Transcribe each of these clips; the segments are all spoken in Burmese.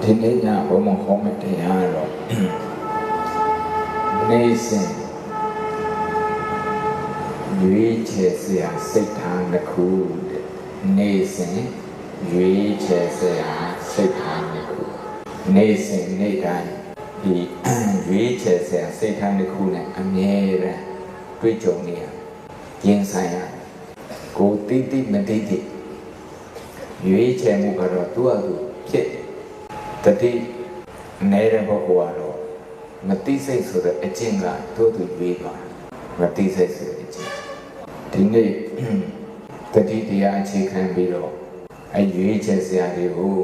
ဒီနေ့ညဘုံမဟောမတရားတော့နေစဉ်ရွေးချယ်စရာစိတ်ထားတစ်ခုနေစဉ်ရွေးချယ်စရာစိတ်ထားတစ်ခုနေစဉ်နေ့တိုင်းဒီရွေးချယ်စရာစိတ်ထားတစ်ခုနဲ့အမြဲတမ်းတွေ့ကြုံနေရရင်ဆိုင်ရကိုတိတိမတိတိရွေးချယ်မှုကတော့သူ့အတူဖြစ်တတိနေတဲ့ပုဂ္ဂိုလ်ကတော့မတိစိတ်ဆိုတဲ့အကျင့်ကသူ့သူရွေးသွားမတိစိတ်ဆိုတဲ့အကျင့်ဒီနေ့တတိတရားအခြေခံပြီးတော့အရွေးချယ်စရာတွေကို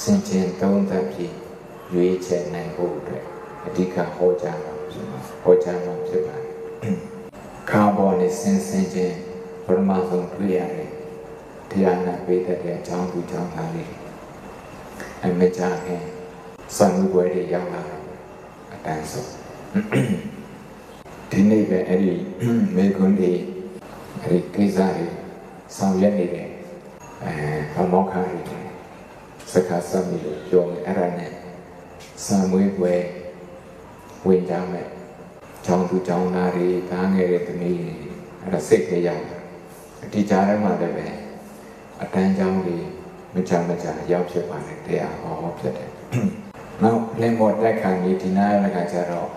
စင်ကြင်သုံးသပ်ပြီးရွေးချယ်နိုင်ဖို့အတွက်အဓိကဟောကြားမှာဖြစ်ပါတယ်ကာဘောနဲ့စင်ချင်းပရမဆုံးတွေ့ရတယ်တရားနာပေးတဲ့အကြောင်းသူကြောင့်သားလေးအမကြခင်စံမှုပွဲတွေရောက်လာတော့အတန်းဆုံးဒီနေ့ပဲအဲ့ဒီမေကွန်းတွေအဲ့ဒီကိစ္စတွေဆောင်ရွက်နေတဲ့ဘမောခါတွေစကားစမ်းပြီးပြောမယ်အဲ့ဒါနဲ့စံမွေးပွဲဝင်ကြမယ်ကျောင်းသူကျောင်းသားတွေကားငယ်တဲ့သမီးတွေအဲ့ဒါစိတ်ကြရောက်ဒီကြားထဲမှာလည်းပဲအတန်းကျောင်းတွေမကြရောက်ဖြစ်ပါတယ်တရားဟောဖြစ်တယ်နောက်လင်းပေါ်တက်ခံပြီးဒီနားရကကြတော့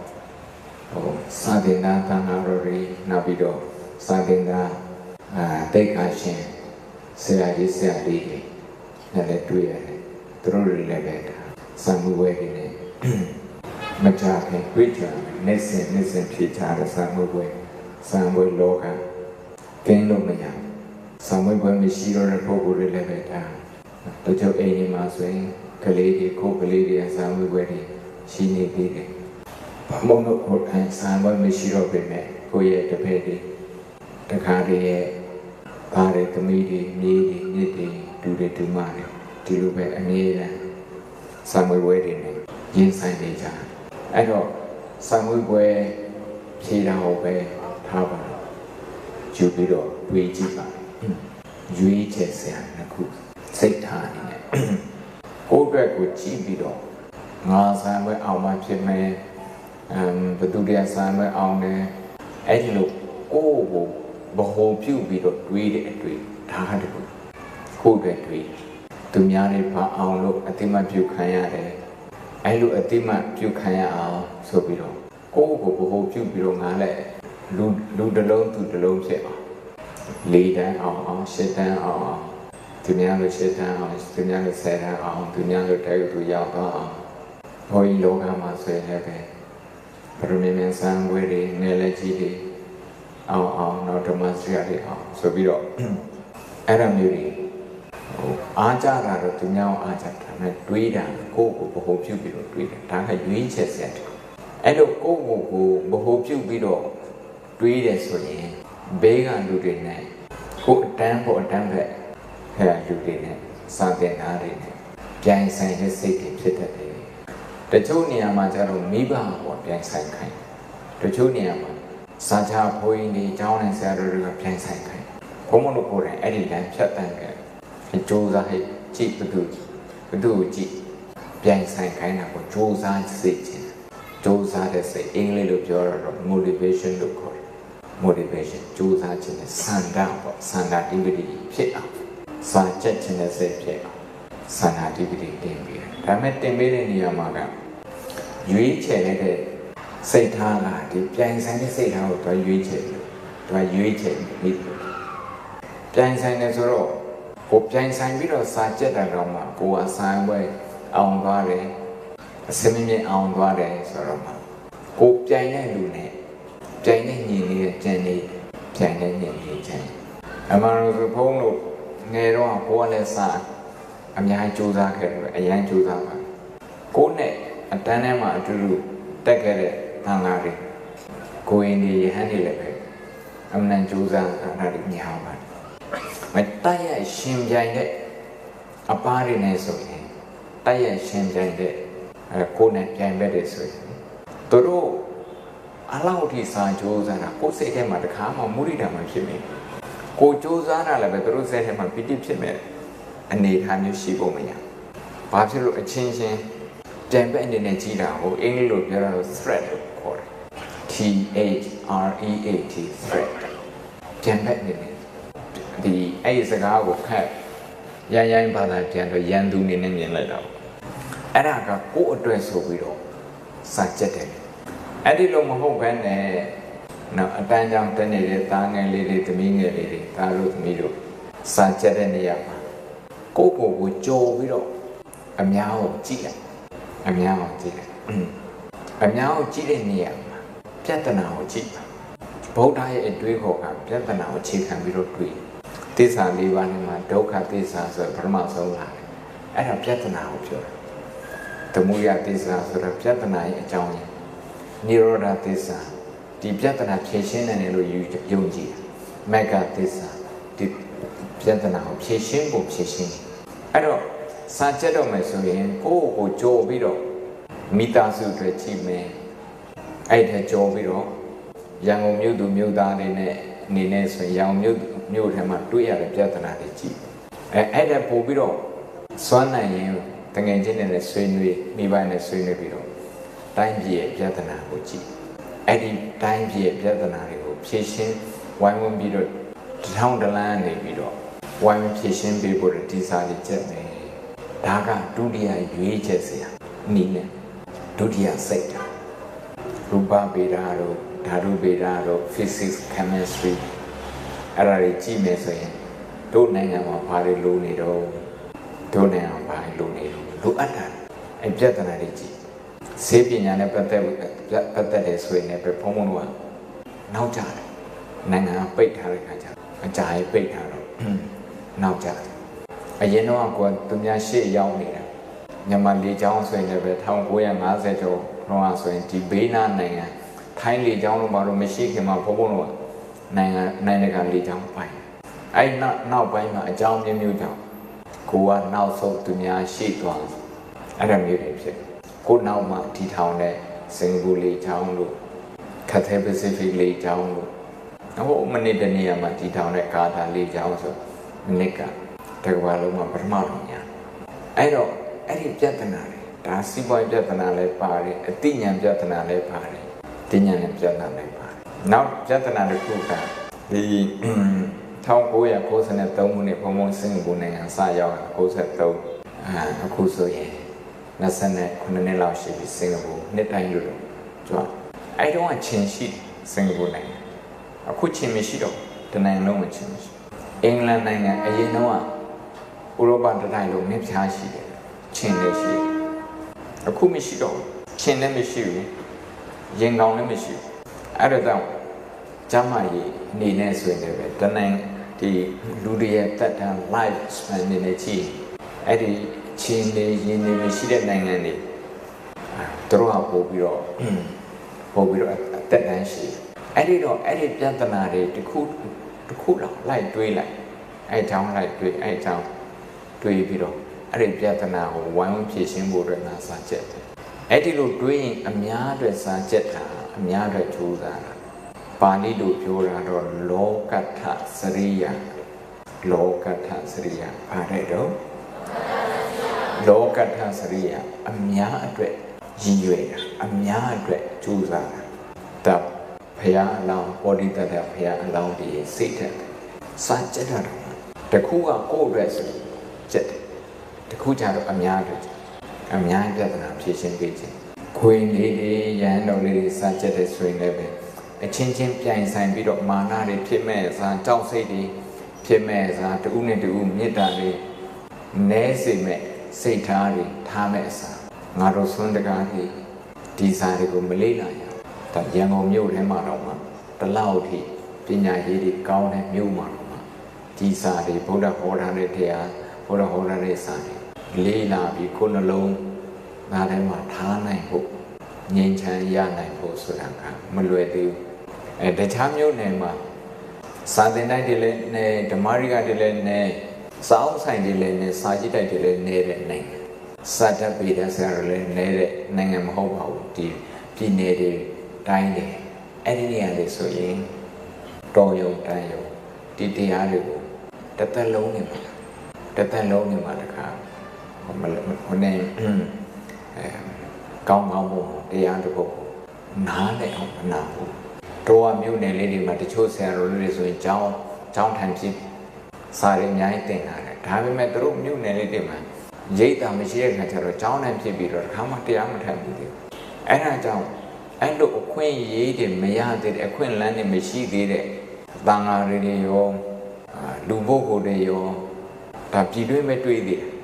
စာသင်သားသံဃာတော်တွေနောက်ပြီးတော့စာသင်သားတိတ်ခါရှင်ဆရာကြီးဆရာလေးတွေနဲ့လည်းတွေ့ရတယ်သူတို့တွေလည်းပဲစံမှုဝဲတွေနဲ့မကြခင်တွေ့ကြနေစဉ်ဖြစ်ကြတဲ့စံမှုဝဲစံဝဲလောကကင်းလို့မရစံဝဲပွဲမရှိတော့တဲ့ပုဂ္ဂိုလ်တွေလည်းပဲဒါတချို့အိမ်တွေမှာဆိုရင်ကလေးတွေကိုကလေးတွေစံဝဲပွဲတွေရှိနေသေးတယ်ဘုံတို့ကိုယ်စံဝဲမရှိတော့ပေမဲ့ကိုယ့်ရဲ့တပည့်တွေတခါတည်းရဲ့ဘာတွေသမီးတွေမြေးတွေမြစ်တွေဒူတွေဒူမတွေဒီလိုပဲအမြဲတမ်းစံဝဲပွဲတွေနဲ့ရင်ဆိုင်နေကြအဲ့တော့စံဝဲပွဲဖြေတာဟောပဲထားပါယူပြီးတော့တွေးကြည့်ပါရွေးချယ်စရာတစ်ခုစိတ်ထားနေတယ်ကိုယ့်အတွက်ကိုကြည့်ပြီးတော့ငါစံဝဲအောင်မှဖြစ်မယ်ဘသူတရားစံဝဲအောင်တယ်အဲ့ဒီလိုကိုယ့်ကိုဘဟုပြုပြီးတော့တွေးတဲ့အတွေ့ဒါကတခုကိုယ့်အတွက်တွေးသူများတွေဘာအောင်လို့အတိမတ်ပြုခံရတယ်အဲ့လိုအတိမတ်ပြုခံရအောင်ဆိုပြီးတော့ကိုယ့်ကိုဘဟုပြုပြီးတော့ငါလည်းလူတစ်လုံးသူတစ်လုံးဖြစ်အောင်၄တန်းအောင်၈တန်းအောင်သူများလို့၈တန်းအောင်သူများလို့10တန်းအောင်သူများလို့တိုက်သူရောက်တော့အောင်ဘုန်းကြီးလောကမှာဆိုရင်လည်းပဲပရမီမင်းစံဝဲတွေနယ်လက်ကြီးတွေအောင်နောက်ဓမ္မစရိယတွေအောင်ဆိုပြီးတော့အဲ့ဒါမျိုးတွေအားကြတာတော့သူများအားကြတာနဲ့တွေးတာကိုယ့်ကိုဘဟုပြုပြီးတော့တွေးတယ်ဒါကရွေးချယ်စရာတခုအဲ့လိုကိုယ့်ကိုဘဟုပြုပြီးတော့တွေးတယ်ဆိုရင်ဘေးကလူတွေနဲ့ကိုအတန်းပဲလူတွေနဲ့စာသင်သားတွေနဲ့ပြိုင်ဆိုင်တဲ့စိတ်တွေဖြစ်တတ်တယ်တချို့နေရာမှာကျတော့မိဘဟောပြိုင်ဆိုင်ခိုင်းတချို့နေရာမှာစာချဘိုးကြီးတွေကျောင်းနဲ့ဆရာတော်တွေကပြိုင်ဆိုင်ခိုင်းဘုံမလို့ကိုယ်တိုင်အဲ့ဒီလမ်းဖြတ်တန်းခဲ့အကျိုးစားဟဲ့ကြည့်ဘသူကိုကြည့်ပြိုင်ဆိုင်ခိုင်းတာကိုကြိုးစားစိတ်ချင်းကြိုးစားတဲ့စိတ်အင်္ဂလိပ်လိုပြောတော့ motivation လို့ခေါ်တယ် motivation ကြိုးစားခြင်းနဲ့စန္ဒပေါ့စန္ဒတိပတိဖြစ်အောင်စာချက်ခြင်းနဲ့စိတ်ဖြစ်အောင်စန္ဒတိပတိတင်ပြီးတယ်ဒါမဲ့တင်ပေးတဲ့နေရာမှာကရွေးချယ်တဲ့စိတ်ထားကဒီပြိုင်ဆိုင်တဲ့စိတ်ထားကိုတွားရွေးချယ်ပြီးပြီးပြိုင်ဆိုင်နေဆိုတော့ကိုပြိုင်ဆိုင်ပြီးတော့စာချက်တာတော့မှကိုကဆိုင်ပွဲအောင်သွားတယ်အစမင်းမြင်အောင်သွားတယ်ဆိုတော့မှကိုပြိုင်တဲ့လူနဲ့ပြိုင်တဲ့ညီလေးကျန်နေပြိုင်တဲ့ညီလေးကျန်အမှန်တော့ဘုန်းတို့ငယ်တော့ကိုကလည်းစာအများကြီးစူးစမ်းခဲ့တယ်အရင်စူးစမ်းပါကိုနဲ့အတန်းထဲမှာအတူတူတက်ခဲ့တဲ့သံဃာတွေကိုရင်ဒီရဟန်းတွေလည်းပဲအမှန်စူးစမ်းတာတွေညာပါမတိုက်ရရှင်ပြိုင်တဲ့အပားတွေနဲ့ဆိုရင်တိုက်ရရှင်ပြိုင်တဲ့ကိုနဲ့ပြိုင်ဘက်တွေဆိုရင်သူတို့အလောက်ထိစာကြိုးစားတာကိုယ်စိတ်ထဲမှာတခါမှမုရိဒာမှဖြစ်နေကိုကြိုးစားတာလည်းပဲသူတို့စိတ်ထဲမှာပိဋိဖြစ်မဲ့အနေအထားမျိုးရှိဖို့မရ ဘာဖြစ်လို့အချင်းချင်းပြန်ပဲအနေနဲ့ကြီးတာဟိုအင်္ဂလိပ်လိုပြောတော့ threat လို့ခေါ်တယ် THREAT threat ပြန်ပဲအနေနဲ့ဒီအဲ့ဒီစကားကိုခက်ရိုင်းဘာသာပြန်တော့ရန်သူအနေနဲ့မြင်လိုက်တာအဲ့ဒါကကိုယ့်အတွက်ဆိုပြီးတော့စာကြက်တယ်အဲ့ဒီလိုမဟုတ်ဘဲနဲ့နော်အတန်းကြောင့်တက်နေတဲ့သားငယ်လေးတွေသမီးငယ်လေးတွေဒါတို့သမီးတို့စာကြက်တဲ့နေရာမှာကိုယ့်ကိုကြော်ပြီးတော့အများကိုကြည့်လိုက်အများကိုကြည့်လိုက်အများကိုကြည့်တဲ့နေရာမှာပြဿနာကိုကြည့်ပါဗုဒ္ဓရဲ့အတွေးခေါ်ကပြဿနာကိုအခြေခံပြီးတော့တွေးသစ္စာ၄ပါးနဲ့မှာဒုက္ခသစ္စာဆိုပထမဆုံးလာတယ်အဲ့ဒါပြဿနာကိုပြောတယ်သမုဒယသစ္စာဆိုတော့ပြဿနာရဲ့အကြောင်းရင်းနိရောဓသစ္စာဒီပြဿနာဖြေရှင်းနိုင်တယ်လို့ယုံကြည်မဂ္ဂသစ္စာဒီပြဿနာကိုဖြေရှင်းဖို့ဖြေရှင်းအဲ့တော့စာချက်တော့မယ်ဆိုရင်ကိုယ့်ကိုကြော်ပြီးတော့မိသားစုတွေကြည့်မယ်အဲ့ဒါကြော်ပြီးတော့ရန်ကုန်မြို့သူမြို့သားတွေနဲ့အနေနဲ့ဆိုရင်ရန်ကုန်မြို့ထဲမှာတွေ့ရတဲ့ပြဿနာတွေကြည့်အဲ့ဒါပို့ပြီးတော့စွမ်းနိုင်ရင်တငယ်ချင်းတွေနဲ့ဆွေးနွေးမိဘနဲ့ဆွေးနွေးပြီးတော့တိုင်းပြည်ရဲ့ပြဿနာကိုကြည့်အဲ့ဒီတိုင်းပြည်ရဲ့ပြဿနာတွေကိုဖြေရှင်းဝိုင်းဝန်းပြီးတော့ထောင်တလန်းနေပြီးတော့ဝိုင်းဝန်းဖြေရှင်းပေးဖို့ဒီစာလေးချက်မယ်ဒါကဒုတိယရွေးချက်စရာနည်းနဲ့ဒုတိယစိတ်ဓာတ်ရူပဗေဒတို့ဓာတုဗေဒတို့ physics chemistry အဲ့ဒါတွေကြည့်မယ်ဆိုရင်တို့နိုင်ငံမှာဘာတွေလိုနေတော့တို့နိုင်ငံမှာဘာတွေလိုနေတော့လိုအပ်တာအဲ့ပြဿနာတွေကြည့်ဆေးပညာနဲ့ပတ်သက်တယ်ဆိုရင်လည်းဘုံဘုံကနောက်ကျတယ်နိုင်ငံပိတ်ထားတဲ့ခါကျအကြာကြီးပိတ်ထားတော့နောက်ကျတယ်အရင်တော့ကသူများရှေ့ရောက်နေတာမြန်မာလေကြောင်းဆိုရင်လည်းပဲ1950ကျော်တော့ဆိုရင်ဒီဘေးနားနိုင်ငံထိုင်းလေကြောင်းလို့ဘာလို့မရှိခင်မှာဘုံဘုံတော့နိုင်ငံကလေကြောင်းပိုင်အဲ့နောက်ပိုင်းမှာအကြောင်းမျိုးကြောင့်ကိုကနောက်ဆုံးသူများရှေ့သွားအဲ့ဒါမျိုးတွေဖြစ်ကိုနောက်မှဒီထောင်တဲ့စင်ကာပူလေကြောင်းလို့Cathay Pacificလေကြောင်းလို့ဟိုမနေ့တနေ့မှဒီထောင်တဲ့ကာတာလေကြောင်းဆိုမနေ့ကတကဘာလုံးမှာပထမဆုံးညာအဲ့တော့အဲ့ဒီပြဿနာတွေဒါစီးပွားရေးပြဿနာလည်းပါတယ်အသိဉာဏ်ပြဿနာလည်းပါတယ်သိဉာဏ်နဲ့ပြဿနာလည်းပါတယ်နောက်ပြဿနာတစ်ခုကဒီ1993ခုနှစ်ဘုံဘုံစင်ကာပူနိုင်ငံစရောက်93အခုဆိုရင်29နှစ်လောက်ရှိပြီစင်ကာပူနှစ်တိုင်းလို့ကြွားအဲ့တော့ချင်းရှိစင်ကာပူနိုင်ငံအခုချင်းမရှိတော့တနိုင်ငံလုံးမှာချင်းမရှိအင်္ဂလန်နိုင်ငံအရင်တော့ဥရောပတိုင်းလုံးမြဖြားရှိတယ်ချင်းလည်းရှိအခုမရှိတော့ချင်းလည်းမရှိဘူးရင်ကောင်းလည်းမရှိဘူးအဲ့ဒါတော့ကျမကြီးအနေနဲ့ဆိုရင်လည်းတနိုင်ငံဒီလူတွေရဲ့တက်တန်း life span နေနေကြည့်အဲ့ဒီချင်းနေရင်နေမရှိတဲ့နိုင်ငံတွေသူတို့ကပို့ပြီးတော့တက်တန်းရှိအဲ့ဒီတော့အဲ့ဒီပြဿနာတွေတစ်ခုလောက်လိုက်တွေးလိုက်အဲ့အကြောင်းလိုက်တွေးအဲ့အကြောင်းတွေးပြီးတော့အဲ့ဒီပြဿနာကိုဝိုင်းဝန်းဖြေရှင်းဖို့အတွက်ငါစာချက်တယ်အဲ့ဒီလိုတွေးရင်အများအတွက်စာချက်တာအများအတွက်ကြိုးစားတာပါဠိလိုပြောတာတော့လောကထစရိယလောကထစရိယဘာတဲ့တော့လောကထစရိယအများအတွက်ရည်ရွယ်တာအများအတွက်ကြိုးစားတာတပ်ဖရာအလောင်းပေါ်ဒီတတ်ဖရာအလောင်းဒီစိတ်ထက်စာချက်တာတခုကကိုယ့်အတွက်ဆိုချက်တခုကြတော့အများအတွက်အများပြဿနာဖြေရှင်းပေးခြင်းခွေလေးတွေရဟန်းတော်လေးတွေစာချက်တဲ့ဆိုရင်လည်းပဲအချင်းချင်းပြိုင်ဆိုင်ပြီးတော့မာနတွေဖြစ်မဲ့စာကြောက်စိတ်တွေဖြစ်မဲ့စာတဦးနဲ့တဦးမေတ္တာတွေနဲစေမဲ့စိတ်ထားတွေထားမဲ့အစားငါတို့ဆွမ်းတကားကြီးဒီစာတွေကိုမလေးလာရဒါရန်ကုန်မြို့ထဲမှာတော့မှတလောက်ထိပညာရေးတွေကောင်းတဲ့မြို့မှာတော့မှဒီစာတွေဗုဒ္ဓဟောထားတဲ့တရားဗုဒ္ဓဟောထားတဲ့စာတွေလေးလာပြီးကိုယ်နှလုံးသားထဲမှာထားနိုင်ဖို့ငြိမ်းချမ်းရနိုင်ဖို့ဆိုတာကမလွယ်သေးဘူးတခြားမြို့နယ်မှာစာသင်တိုက်တွေလည်းနဲ့ဓမ္မရိကတွေလည်းနဲ့စာအုပ်ဆိုင်တွေလည်းနဲ့စာကြည့်တိုက်တွေလည်းနေတဲ့နိုင်ငံစာတတ်ပေတဲ့ဆရာတွေလည်းနေတဲ့နိုင်ငံမဟုတ်ပါဘူးဒီပြည်နယ်တွေတိုင်းတွေအဲ့ဒီနေရာတွေဆိုရင်တော်ရုံတန်းရုံဒီတရားတွေကိုတစ်သက်လုံးနေမှာတခါ ကောင်းဖို့တရားတစ်ခုနားနဲ့အောင်မနာဘူးတော့မြို့နယ်လေးတွေမှာတချို့ဆရာတော်တွေဆိုရင်ကျောင်းထန်ဖြစ်စာရင်းအများကြီးတင်လာတယ်ဒါပေမဲ့သူတို့မြို့နယ်လေးတွေမှာရိတ်တာမရှိတဲ့ခါကျတော့ကျောင်းထန်ဖြစ်ပြီးတော့တစ်ခါမှတရားမထမ်းဘူးအဲ့ဒါကြောင့်အဲ့လိုအခွင့်အရေးတွေမရသေးတဲ့အခွင့်အလမ်းတွေမရှိသေးတဲ့သံဃာတွေရောလူပုဂ္ဂိုလ်တွေရောဒါပြည်တွင်းမဲ့တွေးသေးတယ်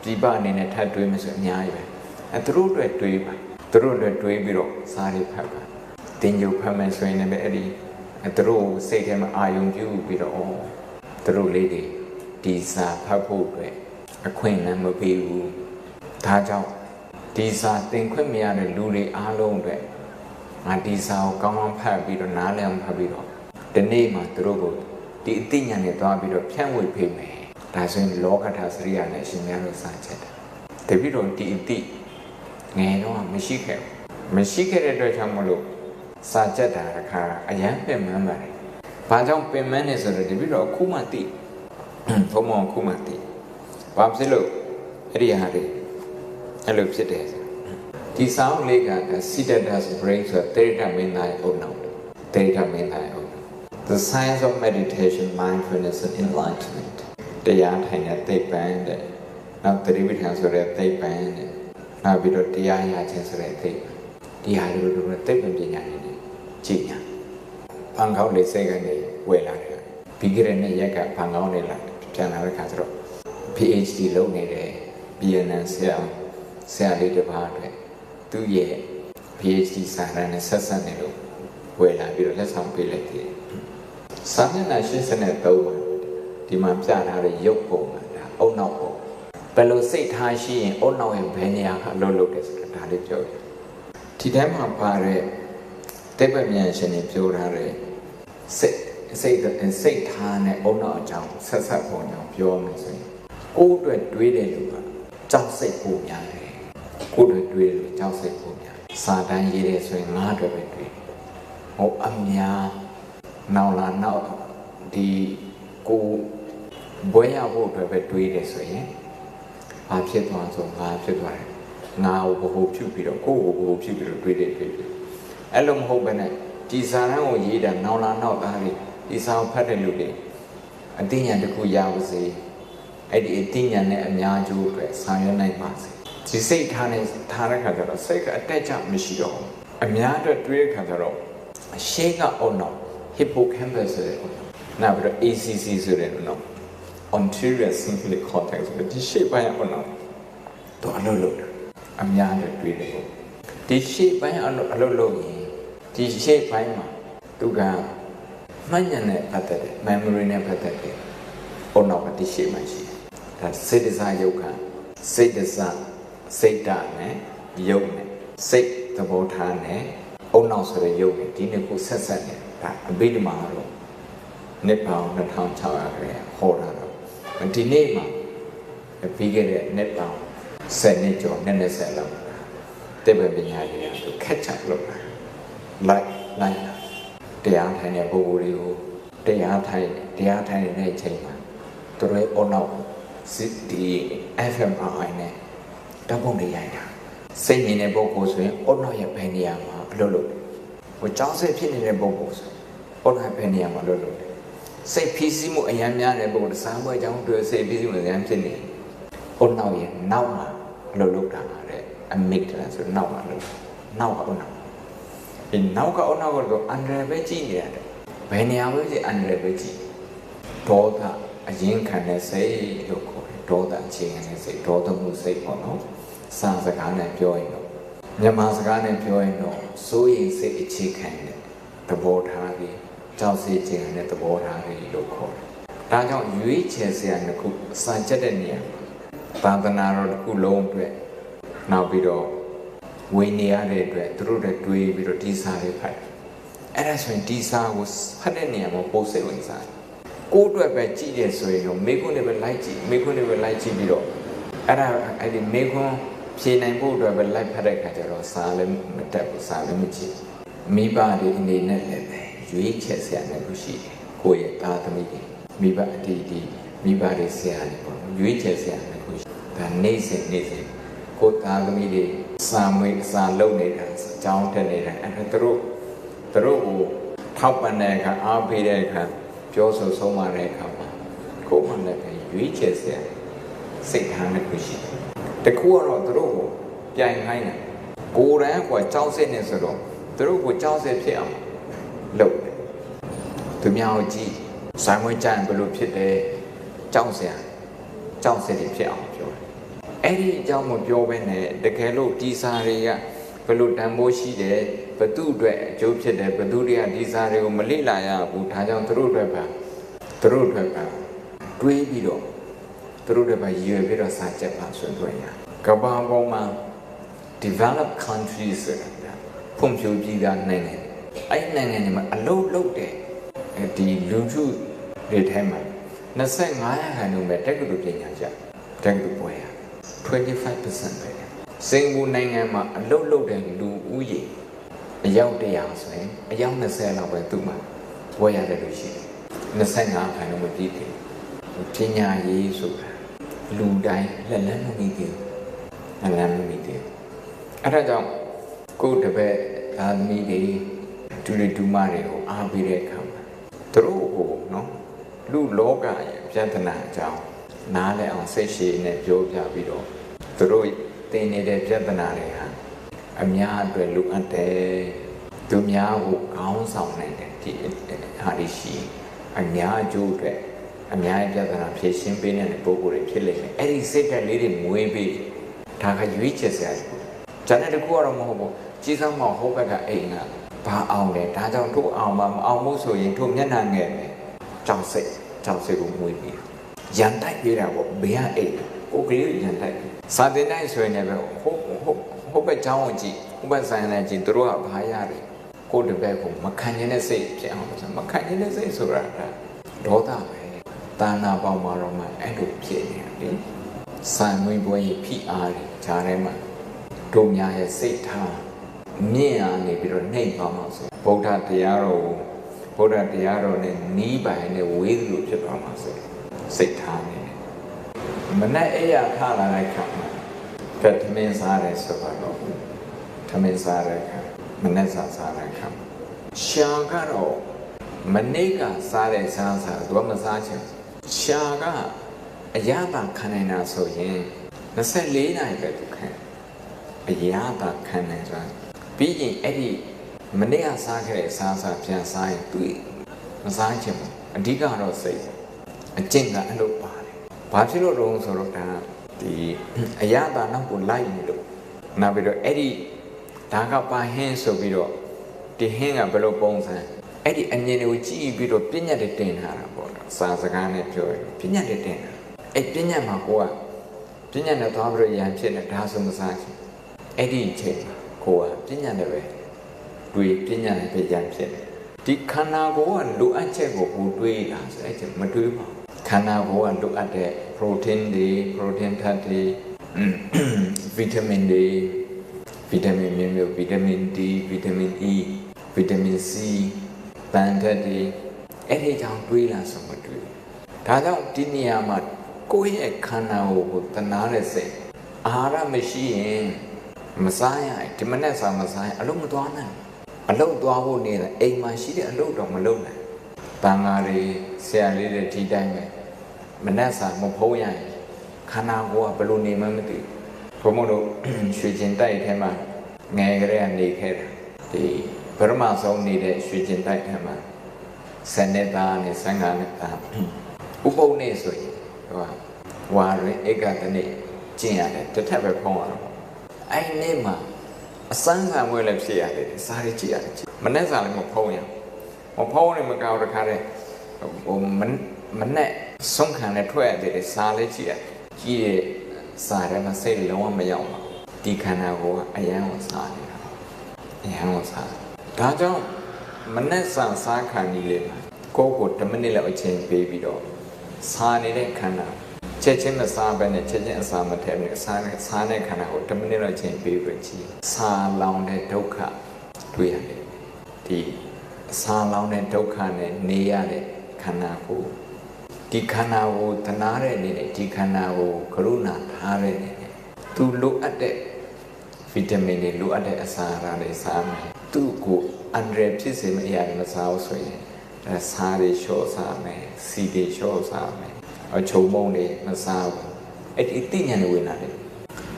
ပြည်ပအနေနဲ့ထပ်တွေးမှဆိုအများကြီးပဲသူတို့တွေတွေးပါသူတို့တွေတွေးပြီးတော့စာတွေဖတ်ပါတင်ကြုံဖတ်မယ်ဆိုရင်လည်းအဲ့ဒီသူတို့စိတ်ထဲမှာအာယုံပြုပြီးတော့သူတို့လေးတွေဒီစာဖတ်ဖို့အတွက်အခွင့်အလမ်းမပေးဘူးဒါကြောင့်ဒီစာသင်ခွင့်မရတဲ့လူတွေအားလုံးအတွက်ငါဒီစာကိုကောင်းကောင်းဖတ်ပြီးတော့နားလည်အောင်ဖတ်ပြီးတော့ဒီနေ့မှသူတို့ကိုဒီအသိဉာဏ်နဲ့သွားပြီးတော့ဖြန့်ဝေပေးမယ်ဒါဆိုရင်လောကထာစရိယာနဲ့အရှင်များတို့စာချက်တာတပိတော့ဒီအသိငယ်တော့မရှိခဲ့တဲ့အတွက်ကြောင့်မလို့စာချက်တာတစ်ခါအရန်ပင်ပန်းပါတယ်ဘာကြောင့်ပင်ပန်းနေဆိုတော့တပိတော့အခုမှသိဘုံမောင်အခုမှသိဘာဖြစ်လို့အဲ့ဒီဟာတွေအဲ့လိုဖြစ်တယ်ဒီစာအုပ်လေးက Siddhartha's brain ဆိုတဲ့တေရမင်းသားရဲ့အုံနောက်တေရမင်းသားရဲ့အုံနောက် The science of meditation mindfulness and enlightenment တရားထိုင်တဲ့သိပ္ပံတဲ့နောက်သတိပဋ္ဌာန်ဆိုတဲ့သိပ္ပံတဲ့နောက်ပြီးတော့တရားရခြင်းဆိုတဲ့သိပ္ပံဒီဟာလိုသိပ္ပံပညာတွေနဲ့ကြည်ညာဘန်ကောက်လေးစိတ်ကနေဝယ်လာတယ်ပြီးကြတဲ့နေ့ရက်ကဘန်ကောက်နေလာပြန်လာတဲ့ခါကျတော့ PhD လုပ်နေတဲ့ BNN ဆရာလေးတစ်ပါးအတွက်သူ့ရဲ့ PhD စာရန်နဲ့ဆက်ဆက်နေလို့ဝယ်လာပြီးတော့လက်ဆောင်ပေးလိုက်တယ်စာမျက်နှာ83ပါဒီမှာပြထားတဲ့ရုပ်ပုံကဒါအုံနောက်ပုံဘယ်လိုစိတ်ထားရှိရင်အုံနောက်ရဲ့ဘယ်နေရာကအလုပ်လုပ်တယ်ဆိုတာဒါလေးပြောတယ်ဒီထဲမှာပါတဲ့တိပ္ပဉာဏ်ရှင်တွေပြောထားတဲ့စိတ်ထားနဲ့အုံနောက်အကြောင်းဆက်ဆက်ပုံကြောင့်ပြောမယ်ဆိုရင်ကိုယ်အတွက်တွေးတဲ့လူကကြောက်စိတ်ပုံများတယ်ကိုယ်တွေတွေးလို့ကြောက်စိတ်ပုံများစာတန်းရေးတယ်ဆိုရင်ငါအတွက်ပဲတွေးဟိုအများနောက်လာနောက်ဒီကိုဘွဲရဖို့အတွက်ပဲတွေးတယ်ဆိုရင်ဘာဖြစ်သွားဆိုငါဖြစ်သွားတယ်ငါကိုဘို့ဖြုတ်ပြီးတော့ကိုယ့်ကိုဘို့ဖြုတ်ပြီးတော့တွေးတယ်အဲ့လိုမဟုတ်ဘဲနဲ့ဒီစာတန်းကိုရေးတာနောက်လာနောက်သားတွေဒီစာကိုဖတ်တဲ့လူတွေအသိဉာဏ်တစ်ခုရပါစေအဲ့ဒီအသိဉာဏ်နဲ့အများကျိုးအတွက်ဆောင်ရွက်နိုင်ပါစေဒီစိတ်ထားတဲ့ခါကျတော့စိတ်ကအတက်ကြမရှိတော့ဘူးအများအတွက်တွေးတဲ့ခါကျတော့ရှေ့ကအုံနောက် hippocampus ဆိုတဲ့အုံနောက်ပြီးတော့ ACC ဆိုတဲ့အုံနောက် anterior cingulate cortex ဆိုတဲ့ဒီရှေ့ပိုင်းအုံနောက်တော့အလုပ်လုပ်တယ်အများအတွက်တွေးတယ်ပေါ့ဒီရှေ့ပိုင်းအလုပ်လုပ်ရင်ဒီရှေ့ပိုင်းမှာသူကမှတ်ဉာဏ်နဲ့ပတ်သက်တယ် memory နဲ့ပတ်သက်တယ်အုံနောက်ကဒီရှေ့မှာရှိတယ်ဒါစေတစာယုတ်ခစိတ်တစစိတ်ဓာတ်နဲ့ယုတ်နဲ့စိတ်သဘောထားနဲ့အုံနောက်ဆိုတဲ့ယုတ်နဲ့ဒီနှစ်ခုဆက်ဆက်နေဒါအဘိဓမ္မာတော့နှစ်ပေါင်း2600ခန့်ဟောတာတော့ဒီနေ့မှာပြီးခဲ့တဲ့နှစ်ပေါင်း10နှစ်ကျော်20လောက်တိပ္ပံပညာရေးကခက်ချလို့လိုက်တရားထိုင်တဲ့ပုဂ္ဂိုလ်တွေကိုတရားထိုင်တဲ့အချိန်မှာသူတို့အုံနောက်ဒီ fMRI နဲ့ဓာတ်ပုံတွေရိုက်တာစိတ်မြင်တဲ့ပုဂ္ဂိုလ်ဆိုရင်အုံနောက်ရဲ့ဘယ်နေရာမှာအလုပ်လုပ်တယ်ဟိုကြောင်းစိတ်ဖြစ်နေတဲ့ပုဂ္ဂိုလ်ဆိုအုံနောက်ဘယ်နေရာမှာအလုပ်လုပ်တယ်စိတ်ဖိစီးမှုအများများတဲ့ပုဂ္ဂိုလ်စားပွဲကြောင်းတွေ့စိတ်ဖိစီးမှုအများဖြစ်နေအုံနောက်ရဲ့နောက်မှာအလုပ်လုပ်တာတဲ့အမီဂဒလာဆိုနောက်မှာလုပ်နောက်ကအုံနောက်ဒီနောက်ကအုံနောက်ကတော့အန္တရာယ်ပဲကြည့်နေရတယ်ဘယ်နေရာပဲကြည့်အန္တရာယ်ပဲကြည့်ဒေါသအရင်ခံတဲ့စိတ်လို့ခေါ်တယ်ဒေါသအခြေခံတဲ့စိတ်ဒေါသမှုစိတ်ပေါ့နော်စာစကားနဲ့ပြောရင်တော့မြန်မာစကားနဲ့ပြောရင်တော့စိုးရိမ်စိတ်အခြေခံတဲ့သဘောထားပြီးကြောက်စိတ်အခြေခံတဲ့သဘောထားပြီးလို့ခေါ်တယ်ဒါကြောင့်ရွေးချယ်စရာတစ်ခုစာချက်တဲ့နေရာသာသနာတော်တစ်ခုလုံးအတွက်နောက်ပြီးတော့ဝေနေရတဲ့အတွက်သူတို့တွေတွေးပြီးတော့ဒီစာလေးဖတ်အဲ့ဒါဆိုရင်ဒီစာကိုဖတ်တဲ့နေရာမှာပို့စိတ်ဝင်စားကိုယ့်အတွက်ပဲကြည့်ရဆိုရင်တော့မေခွန်းတွေပဲလိုက်ကြည့်မေခွန်းတွေပဲလိုက်ကြည့်ပြီးတော့အဲ့ဒီမေခွန်းဖြေနိုင်ဖို့အတွက်ပဲလိုက်ဖတ်တဲ့ခါကျတော့စာလည်းမတက်ဘူးစာလည်းမကြည့်မိဘတွေအနေနဲ့လည်းပဲရွေးချယ်စရာလည်းရှိတယ်ကိုယ့်ရဲ့သားသမီးတွေမိဘအတီးတီမိဘတွေဆရာတွေပေါ့ရွေးချယ်စရာလည်းရှိ ဒါနေစဉ်ကိုသားသမီးတွေစာမွေးစာလုပ်နေတာအကြောင်းတက်နေတာအဲ့ဒါသူတို့ကိုထောက်ပံ့တဲ့အခါအားပေးတဲ့အခါပြောဆိုဆုံးမတဲ့အခါမှာကိုယ်မှလည်းပဲရွေးချယ်စရာစိတ်ထားတစ်ခုရှိတယ်တခုကတော့သူတို့ကိုပြိုင်ခိုင်းတယ်ကိုယ်တန်းကကြောက်စစ်နေဆိုတော့သူတို့ကိုကြောက်စစ်ဖြစ်အောင်လုပ်တယ်သူများကိုကြည့်ဇာမွေးကြရင်ဘယ်လိုဖြစ်တယ်ကြောက်စရာကြောက်စစ်တွေဖြစ်အောင်ပြောတယ်အဲ့ဒီအကြောင်းမပြောဘဲနဲ့တကယ်လို့ဒီစာတွေကဘယ်လိုတန်ဖိုးရှိတယ်ဘသူအတွက်အကျိုးဖြစ်တယ်ဘသူတွေကဒီစာတွေကိုမလေ့လာရဘူးဒါကြောင့်သူတို့အတွက်ပါတွေးပြီးတော့သူတို့တွေပါရည်ရွယ်ပြီးတော့စာချက်ပါဆွေးနွေးရကမ္ဘာပေါ်မှာ developed countries ဆိုတာဖွံ့ဖြိုးပြီးသားနိုင်ငံအဲ့နိုင်ငံတွေမှာအလုပ်လုပ်တဲ့ဒီလူထုတွေထဲမှာ25%ပဲတက္ကသိုလ်ပညာရတက္ကသိုလ်ပွဲရ25% ပဲစင်ကာပူနိုင်ငံမှာအလုပ်လုပ်တဲ့လူဦးရေအယောက်100ဆိုရင်အယောက်20လောက်ပဲသူ့မှာပွဲရတယ်လို့ရှိတယ်25%မပြည့်သေးပညာရေးဆိုတာလူတိုင်းလက်လန်းမမိသေးဘူးလက်လန်းမမိသေးဘူးအဲ့ဒါကြောင့်ကိုယ်တပည့်သားသမီးတွေဒူမတွေကိုအားပေးတဲ့အခါမှာသူတို့ကိုနော်လူလောကရဲ့ပြဿနာအကြောင်းနားလည်အောင်စိတ်ရှည်နဲ့ပြောပြပြီးတော့သူတို့သင်နေတဲ့ပြဿနာတွေဟာအများအတွက်လိုအပ်တယ်သူများကိုခေါင်းဆောင်နိုင်တဲ့ဒီဟာဒီရှိအများအကျိုးအတွက်အများကြီးပြဿနာဖြေရှင်းပေးနေတဲ့ပုံကိုယ်တွေဖြစ်လိမ့်မယ်အဲ့ဒီစိတ်ဓာတ်လေးတွေမွေးပြီးဒါကရွေးချယ်စရာကျန်တဲ့တခုကတော့မဟုတ်ဘူးကြီးစားမဟုတ်ဘက်ကအိမ်ကဘာအောင်လဲဒါကြောင့်တို့အောင်မအောင်မှုဆိုရင်တို့မျက်နှာငယ်မယ်ကြောက်စိတ်ကိုမွေးပြီးရန်တိုက်ပြေးတာပေါ့ဘေးကအိမ်ကိုကလေးရန်တိုက်စာတင်တိုင်းဆိုရင်လည်းဟုတ်ဘက်ချောင်းကိုကြည့်ဟုတ်ဘက်ဆိုင်လည်းကြည့်တို့ကဘာရတယ်ကိုတပည့်ကိုမခံနိုင်တဲ့စိတ်ဖြစ်အောင်မခံနိုင်တဲ့စိတ်ဆိုတာဒေါသပဲတာနာပေါင်းမှာတော့မှအဲ့လိုဖြစ်နေတယ်စံမွေးပွဲရဲ့ဖိအားတွေဂျားထဲမှာတို့များရဲ့စိတ်ထားမြင့်အားနေပြီးတော့နှိမ့်သွားမှာဆိုဗုဒ္ဓတရားတော်နဲ့နီးပိုင်နဲ့ဝေးလို့ဖြစ်သွားမှာဆိုစိတ်ထားနေတယ်မနဲ့အဲ့ရထားလာတဲ့ခါမှာသမင်းစားတယ်ဆိုတော့သမင်းစားတဲ့ခါမနဲ့စားတဲ့ခါရှာကတော့မနေ့ကစားတဲ့စားသူကမစားချင်ရှာကအရာသာခံနေတာဆိုရင်24နာရီပဲသူခံအရာသာခံနေကြပြီးရင်အဲ့ဒီမနေ့ကစားခဲ့တဲ့စားပြန်စားရင်သူမစားချင်ဘူးအဓိကတော့စိတ်အကျင့်ကအလုပ်ပါတယ်ဘာဖြစ်လို့တော့ဆိုတော့ဒါဒီအရာသာနောက်ကိုလိုက်နေလို့နောက်ပြီးတော့အဲ့ဒီဒါကပါဟင်းဆိုပြီးတော့ဒီဟင်းကဘယ်လိုပုံစံအဲ့ဒီအမြင်တွေကိုကြည့်ပြီးတော့ပြညတ်တွေတင်ထားတာပေါ့စာစကားနဲ့ပြောရင်ပြညတ်တွေတင်တာအဲ့ပြညတ်မှာကိုကပြညတ်နဲ့သွားပြီးတော့ရန်ဖြစ်နေဒါဆိုမစားချင်အဲ့ဒီအချိန်ကိုကပြညတ်နဲ့ပဲတွေးပြညတ်နဲ့ပဲရန်ဖြစ်တယ်ဒီခန္ဓာကိုယ်ကလိုအပ်ချက်ကိုတွေးတာဆိုအဲ့မတွေးပါခန္ဓာကိုယ်ကလိုအပ်တဲ့ protein ဓာတ်တွေဗီတာမင်မျိုးဗီတာမင် D ဗီတာမင် E ဗီတာမင် C တန်ဓာတ်တွေအဲ့ဒီကြောင့်တွေးလာဆိုမတွေးဒါကြောင့်ဒီနေရာမှာကိုယ့်ရဲ့ခန္ဓာကိုတနာတဲ့စိတ်အာဟာရမရှိရင်မစားရဒီမနဲ့စားမစားရင်အလုံးမသွားနိုင်အလုံးသွားဖို့နေတာအိမ်မှာရှိတဲ့အလုံးတော့မလုံးနိုင်တန်ဃာတွေဆရာလေးတွေဒီတိုင်းပဲမနဲ့စားမဖုံးရရင်ခန္ဓာကိုယ်ကဘယ်လိုနေမှမသိဘူးဘုံမို့လို့ရွှေကျင်တိုက်ထဲမှာငယ်ကလေးကနေခဲ့တာဒီဗရမဆုံးနေတဲ့ရွှေကျင်တိုက်ထဲမှာဆယ်နှစ်သားနဲ့15နှစ်သားဥပုပ်နေဆိုရင်ဝါရင်ဧကတနေ့ကျင့်ရတယ်တစ်ထပ်ပဲဖုံးရတော့အဲ့နေ့မှာအစမ်းဆံဝဲလည်းဖြစ်ရတယ်စားရကြည့်ရတယ်မနဲ့စားလည်းမဖုံးရမဖုံးလည်းမကောက်တခါတည်းမနဲ့ဆုံးခံနဲ့ထွက်ရတယ်စားလည်းကြည့်ရတယ်ကြည့်တဲ့စားတယ်မစိတ်လုံးဝမရောက်ပါဒီခန္ဓာကိုယ်ကအယံကိုစားနေတာအယံကိုစားဒါကြောင့်မနဲ့စားခံနေလေမှာကိုယ်ကို10မိနစ်လောက်အချိန်ပေးပြီးတော့စားနေတဲ့ခန္ဓာချက်ချင်းမစားဘဲနဲ့ချက်ချင်းအစာမထည့်ဘူးစားတဲ့ခန္ဓာကို10မိနစ်လောက်အချိန်ပေးပြီးကြည့်စားလောင်တဲ့ဒုက္ခတွေ့ရတယ်ဒီစားလောင်တဲ့ဒုက္ခနဲ့နေရတဲ့ခန္ဓာကိုဒီ ဒီခန္ဓာကိုတနာတဲ့အနေနဲ့ဒီခန္ဓာကိုကရုဏာထားတဲ့အနေနဲ့သူလိုအပ်တဲ့ဗီတာမင်တွေလိုအပ်တဲ့အစာအစာတွေစားမယ်သူ့ကိုအန္တရာယ်ဖြစ်စေမယ့်အရာတွေမစားဘူးဆိုရင်စားတွေလျှော့စားမယ်စီတွေလျှော့စားမယ်အချုံမုံတွေမစားဘူးအဲ့ဒီသိဉာဏ်ဝင်လာတယ်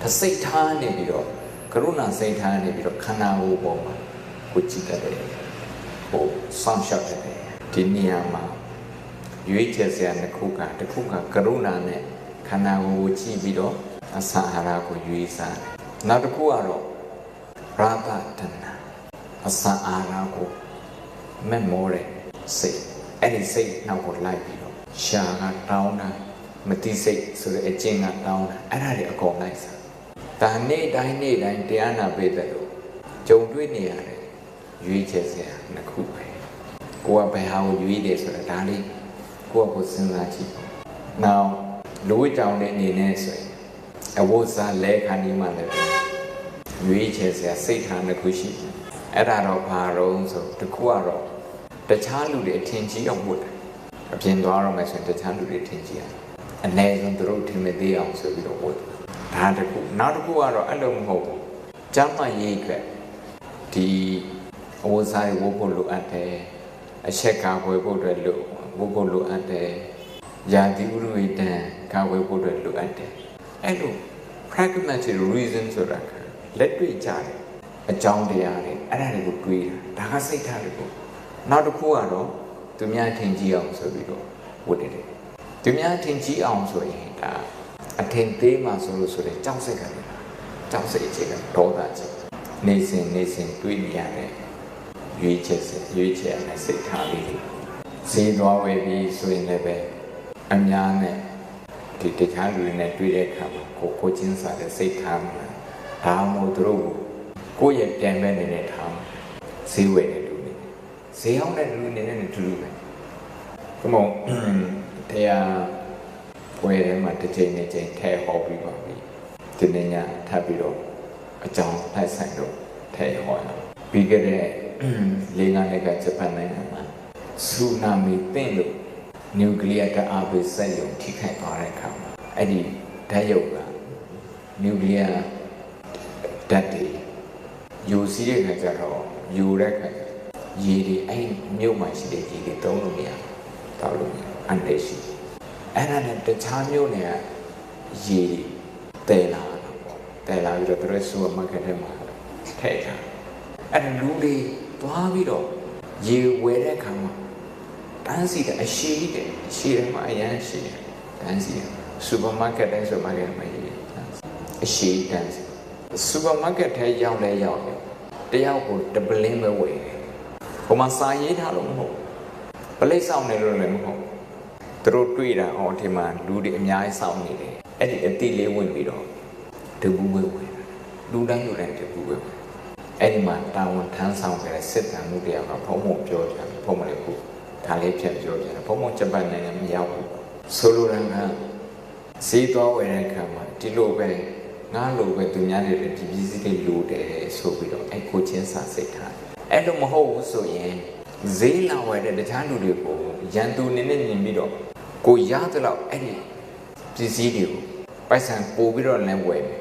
ဒါစိတ်ထားနေပြီးတော့ကရုဏာစိတ်ထားနေပြီးတော့ခန္ဓာကိုယ်ပေါ်မှာကိုကြည့်တတ်တယ်ဟိုစောင့်ရှောက်တတ်တယ်ဒီနေရာမှာရွေးချယ်စရာတစ်ခုကကရုဏာနဲ့ခန္ဓာကိုယ်ကိုကြည့်ပြီးတော့အစာအာဟာရကိုရွေးစားတယ်နောက်တစ်ခုကတော့ရာဂတဏ္ဍအစာအာဟာရကိုမမောတဲ့စိတ်အဲ့ဒီစိတ်နောက်ကိုလိုက်ပြီးတော့ရှာကတောင်းတာမတိစိတ်ဆိုတဲ့အကျင့်ကတောင်းတာအဲ့ဒါတွေအကုန်လိုက်စားဒါနေ့တိုင်းတရားနာပေးတဲ့လို့ကြုံတွေ့နေရတယ်ရွေးချယ်စရာတစ်ခုပဲကိုကဘယ်ဟာကိုရွေးတယ်ဆိုတာဒါလေးကိုကစဉ်းစားကြည့်နောက်လူဝိတောင်တဲ့အနေနဲ့ဆိုရင်အဝိဇ္ဇာလဲခဏီမှလည်းရွေးချယ်စရာစိတ်ထားတစ်ခုရှိတယ်အဲ့ဒါတော့ဘာတော့ဆိုတစ်ခုကတော့တခြားလူတွေအထင်ကြီးအောင်ဝတ်တယ်အပြင်သွားတော့မှဆိုရင်တခြားလူတွေထင်ကြီးအောင်အနည်းဆုံးသူတို့ထင်မသေးအောင်ဆိုပြီးတော့ဝတ်ဒါတစ်ခုနောက်တစ်ခုကတော့အဲ့လိုမဟုတ်ဘူးကျမ်းမာရေးအတွက်ဒီအဝိဇ္ဇာဝတ်ဖို့လိုအပ်တယ်အချက်ကဝယ်ဖို့အတွက်ဝတ်ဖို့လိုအပ်တယ်ယာတိဥရဝိတံကာဝယ်ဖို့အတွက်လိုအပ်တယ်အဲ့လို pragmatic reason ဆိုတာလက်တွေ့ကြတယ်အကြောင်းတရားတွေအဲ့ဒါတွေကိုတွေးတာဒါကစိတ်ထားတွေကိုနောက်တစ်ခုကတော့သူများထင်ကြီးအောင်ဆိုပြီးတော့ဝတ်တယ်သူများထင်ကြီးအောင်ဆိုရင်ဒါအထင်သေးမှဆိုလို့ဆိုတဲ့ကြောက်စိတ်ကလည်းကြောက်စိတ်အခြေကဒေါသချက်နေစဉ်တွေးနေရတဲ့ရွေးချယ်တဲ့စိတ်ထားလေးတွေဈေးသွားဝယ်ပြီးဆိုရင်လည်းပဲအများနဲ့ဒီတခြားလူတွေနဲ့တွေ့တဲ့အခါမှာကိုချင်းစားတဲ့စိတ်ထားမှာဒါမှမဟုတ်သူတို့ကိုယ့်ရဲ့ပြန်ပဲနေတဲ့ထားမှာဈေးဝယ်တဲ့လူတွေဈေးအောင်တဲ့လူတွေနဲ့တူတူပဲကမောတရားပွဲထဲမှာတစ်ချိန်နဲ့ချိန်ထဲဟောပြီးပါပြီဒီနေ့ညထပ်ပြီးတော့အကြောင်းထိုက်ဆိုင်တော့ထဲဟောရပြီးခဲ့တဲ့လေးငါးနှစ်ကဂျပန်နိုင်ငံမှာဆူနာမီပင့်လို့နျူကလ িয়ার ဓာတ်အားပေးစက်ရုံထိခိုက်သွားတဲ့အခါမှာအဲ့ဒီဓာတ်ရုပ်ကနျူကလ িয়ার ဓာတ်တွေယူစီးတဲ့ခါကျတော့ယူတဲ့ခါရေတွေအဲ့မြို့မှာရှိတဲ့ရေတွေသုံးလို့မရတောက်လို့မရအန်တေရှိအဲ့ဒါနဲ့တခြားမြို့တွေကရေတဲလာတော့တဲလာပြီးတော့သူတို့စူပါမားကတ်ထဲမှာထည့်ထားအဲ့ဒါလူတွေသွားပြီးတော့ရေဝယ်တဲ့ခါမှာတန်းစီတဲ့အရှိတယ်ရှိတယ်မှာအရန်ရှိတယ်တန်းစီစူပါမားကတ်တိုင်းဆိုမားကတ်မှာရေအရှိတန်းစီစူပါမားကတ်ထဲရောက်လဲရောက်တယ်တယောက်ကိုတပလင်းပဲဝယ်တယ်ဟိုမှာစာရေးထားလို့မဟုတ်ပလိတ်ဆောင်နေလို့လည်းမဟုတ်သူတို့တွေ့တာအော်ဒီမှာလူတွေအများကြီးစောင့်နေတယ်အဲ့ဒီအတိလေးဝင်ပြီးတော့တပူးပဲဝင်လူတိုင်းတပူးပဲအဲ့ဒီမှာတာဝန်ထမ်းဆောင်ကြတဲ့စစ်တမ်းမှုတရားကဘုံဘုံပြောကြတယ်ဘုံမလေးကိုဒါလေးဖြတ်ပြောကြတယ်ဘုံဘုံဂျပန်နိုင်ငံမရောက်ဘူးဆိုလိုတာကဈေးသွားဝယ်တဲ့အခါမှာဒီလိုပဲငါလိုပဲသူများတွေဒီပစ္စည်းတွေလိုတယ်ဆိုပြီးတော့အဲ့ကိုချင်းစာစိတ်ထားအဲ့လိုမဟုတ်ဘူးဆိုရင်ဈေးလာဝယ်တဲ့တခြားလူတွေကိုရန်သူနေနဲ့မြင်ပြီးတော့ကိုရသလောက်အဲ့ဒီပစ္စည်းတွေကိုပိုက်ဆံပို့ပြီးတော့လည်းဝယ်မယ်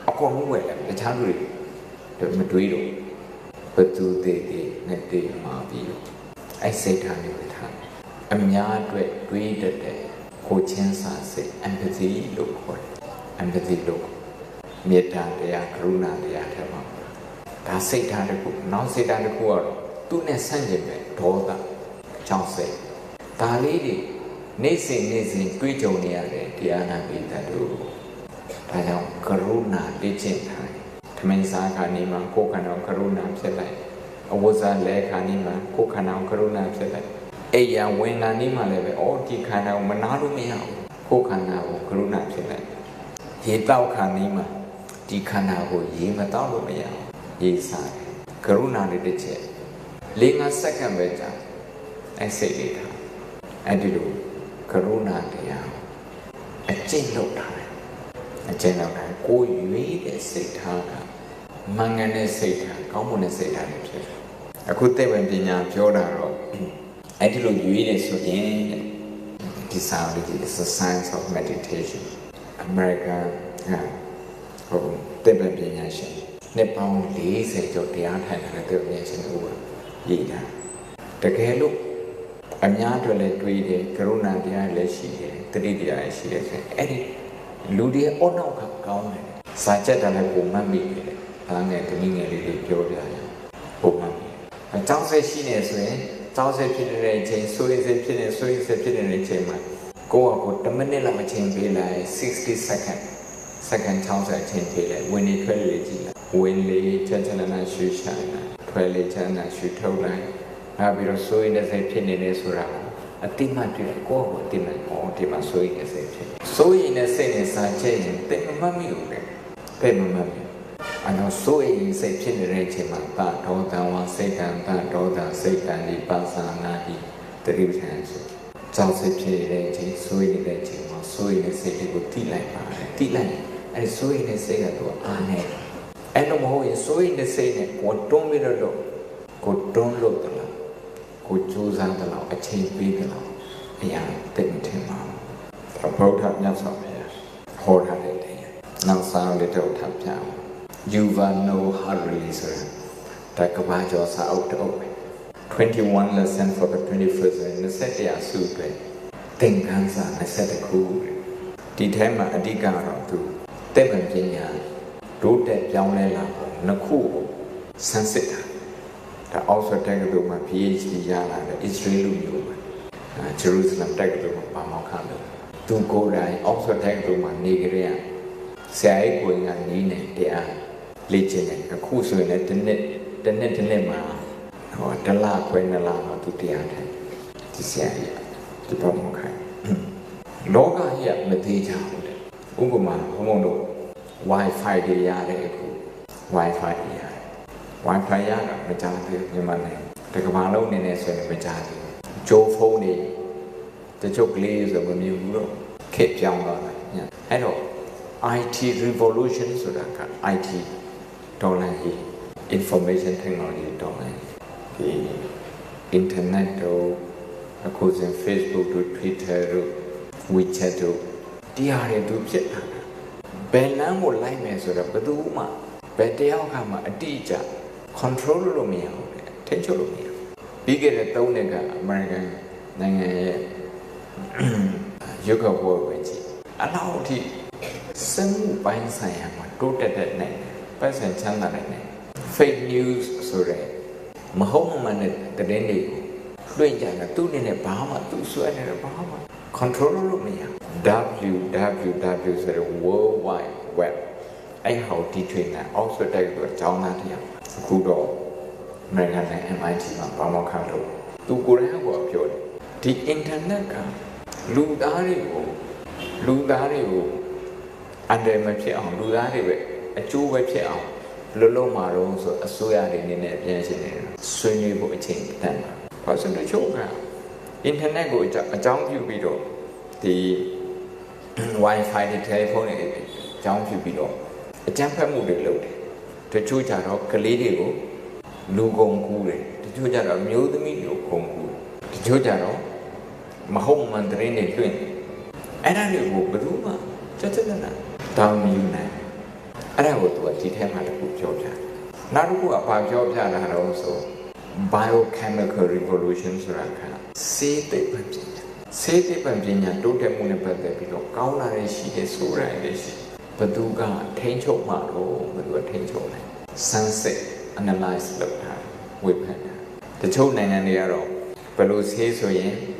အကုန်လုံးဝယ်တယ်တခြားလူတွေမတွေးတော့ဘသူတွေနဲ့တည်မှာပြီးတော့အဲ့စိတ်ထားမျိုးထားအများအတွက်တွေးတတ်တဲ့ကိုချင်းစာစိတ် empathy လို့ခေါ်တယ် empathy လို့မေတ္တာတရားကရုဏာတရားထဲမှာဒါစိတ်ထားတစ်ခုနောက်စိတ်ထားတစ်ခုကတော့သူ့နဲ့ဆန့်ကျင်ပဲဒေါသကြောင့်စိတ်ဒါလေးတွေနေ့စဉ်တွေးကြုံနေရတယ်တရားနာပိသတ်တို့ဒါကြောင့်ကရုဏာလေ့ကျင့်ထားတယ်ထမင်းစားခါနေမှာကိုယ်ခန္ဓာကရုဏာဖြစ်လိုက်အဝဇ္ဇလဲခါနေမှာကိုယ်ခန္ဓာကရုဏာဖြစ်လိုက်အိယာဝင်လာနေမှာလည်းပဲအော်ဒီခန္ဓာကိုမနာလို့မရဘူးကိုယ်ခန္ဓာကိုကရုဏာဖြစ်လိုက်ရေတောက်ခါနေမှာဒီခန္ဓာကိုရေမတောက်လို့မရဘူးရေစားကရုဏာလေးတစ်ချက်5 စက္ကန့်ပဲကြာအဲ့စိတ်လေးထားအဲ့ဒီလိုကရုဏာတရားအကျင့်လုပ်တာအကျင့်လုပ်တာကိုရွေးတဲ့စိတ်ထားကမှန်ကန်တဲ့စိတ်ထားကောင်းမွန်တဲ့စိတ်ထားတွေဖြစ်တယ်အခုသိပ္ပံပညာပြောတာတော့အဲ့ဒီလိုရွေးတယ်ဆိုရင်ဒီ Disability is the science of meditation. American Tibetan Nepal is a Jodian and Tibetan over Yida. The Galu Anyatole Tweede, Karuna Dia Leshi, 3D she is Eddie Ludia or no count. Such a Mummy, and a community Jodia. A thousand she is. တောက်ဆက်ဖြစ်နေတဲ့အချိန်ဆိုရင်ဆက်ဖြစ်နေဆိုရင်ဆက်ဖြစ်နေတဲ့အချိန်မှာကိုယ့်အကို10မိနစ်လောက်အချိန်ပေးလိုက်60 second 60အချိန်ပေးလိုက်ဝင်နေထွက်လေကြည့်လိုက်ဝင်လေချက်ချက်နာရှူရှာလိုက်ထွက်လေချက်နာရှူထုတ်လိုက်နောက်ပြီးတော့ဆိုရင်ဆက်ဖြစ်နေတယ်ဆိုတာအတိမတ်တွေ့ကိုယ့်ကိုအတိမတ်ဟောဒီမှာဆိုရင်ဆက်ဖြစ်ဆိုရင်ဆက်နေစားချက်ရင်တိတ်မမှတ်မိဘူးလေတိတ်မမှတ်မိအနော်ဆိုရင်စိတ်ဖြစ်နေတဲ့အချိန်မှာတာဒေါသဝါစိတ်တန်တာဒေါသစိတ်တန်ဒီပါစာနာဒီတတိပဌာန်ဆိုကြောက်စိတ်ဖြစ်နေတဲ့အချိန်ဆိုရင်တဲ့အချိန်မှာဆိုရင်စိတ်ကိုတိလိုက်ပါတယ်တိလိုက်အဲဒီဆိုရင်စိတ်ကတော့အားနေအဲ့လိုမဟုတ်ရင်ဆိုရင်စိတ်နဲ့ကိုတွန်းပြီးတော့ကိုတွန်းလို့တလားကိုကြိုးစားတလားအချိန်ပေးတလားအရာတိတ်မထင်ပါဘူးဘုရားမြတ်စွာဘုရားဟောထားတဲ့တရားနောက်ဆောင်တဲ့တော့ထပ်ပြအောင်Yuvano Haruli sir. Takabajo sa out of 21 lesson for the 21st century. Nasetia super. Tinkansa Naseta cool. Ditema Adigaro to Tebanjina. Do that Yaunela Naku Sunset. The also take to my PhD Yala, the Israeli Jerusalem take to Pamakando. To go die also take to my Nigeria. Say going on Nina, they are. Legend, a course in it, the net or the la when the lama to the other. This year, the problem. Loga here, Medija, Uguma, Homono, Wi-Fi the yard, Wi-Fi yard. Wi-Fi yard, Majati, Yamane, the Kamalo Nines and Majati, Joe Foley, the joke leaves of a new room, Cape Jamba. Hello, IT revolution, so that IT. Information technology the internet to Facebook to Twitter to WeChat to DRA to check Benam will like me so that Baduma Betiakama a teacher control me attention me bigger than Tonega American Yoga work with allow the some by Siam to that name. Person channel fake news so that Mahoman the Dende Fluenja two in a Bahama two sweat in a Bahama control me www worldwide web I how teaching also take to Chownatia Kudo American MIT Pamakando to Korea pure the internet Ludario and the material Ludario a two website Lolo Maro, so a soya in a pension, swinging boy chain, then. Person to choke. Internet go a jump you below the Wi-Fi, the telephone, jump you below. A jumper movie load. The Chujaro, Kalidio, Lugong Kure, the Chujaro, Mu the Medio Kongu, the Chujaro, Mahom Mandarin twin. And I will go Baduma, just another. Down you now. I will do a detail how to put Georgia. Not about Georgia and also biochemical revolutions. Say the Pamjina, do the moon about the below. Kauna is Sura and Paduga, Tencho Maro, with Tencho. Sunset, analyze the time with the children and the arrow. Pelus Hazoye,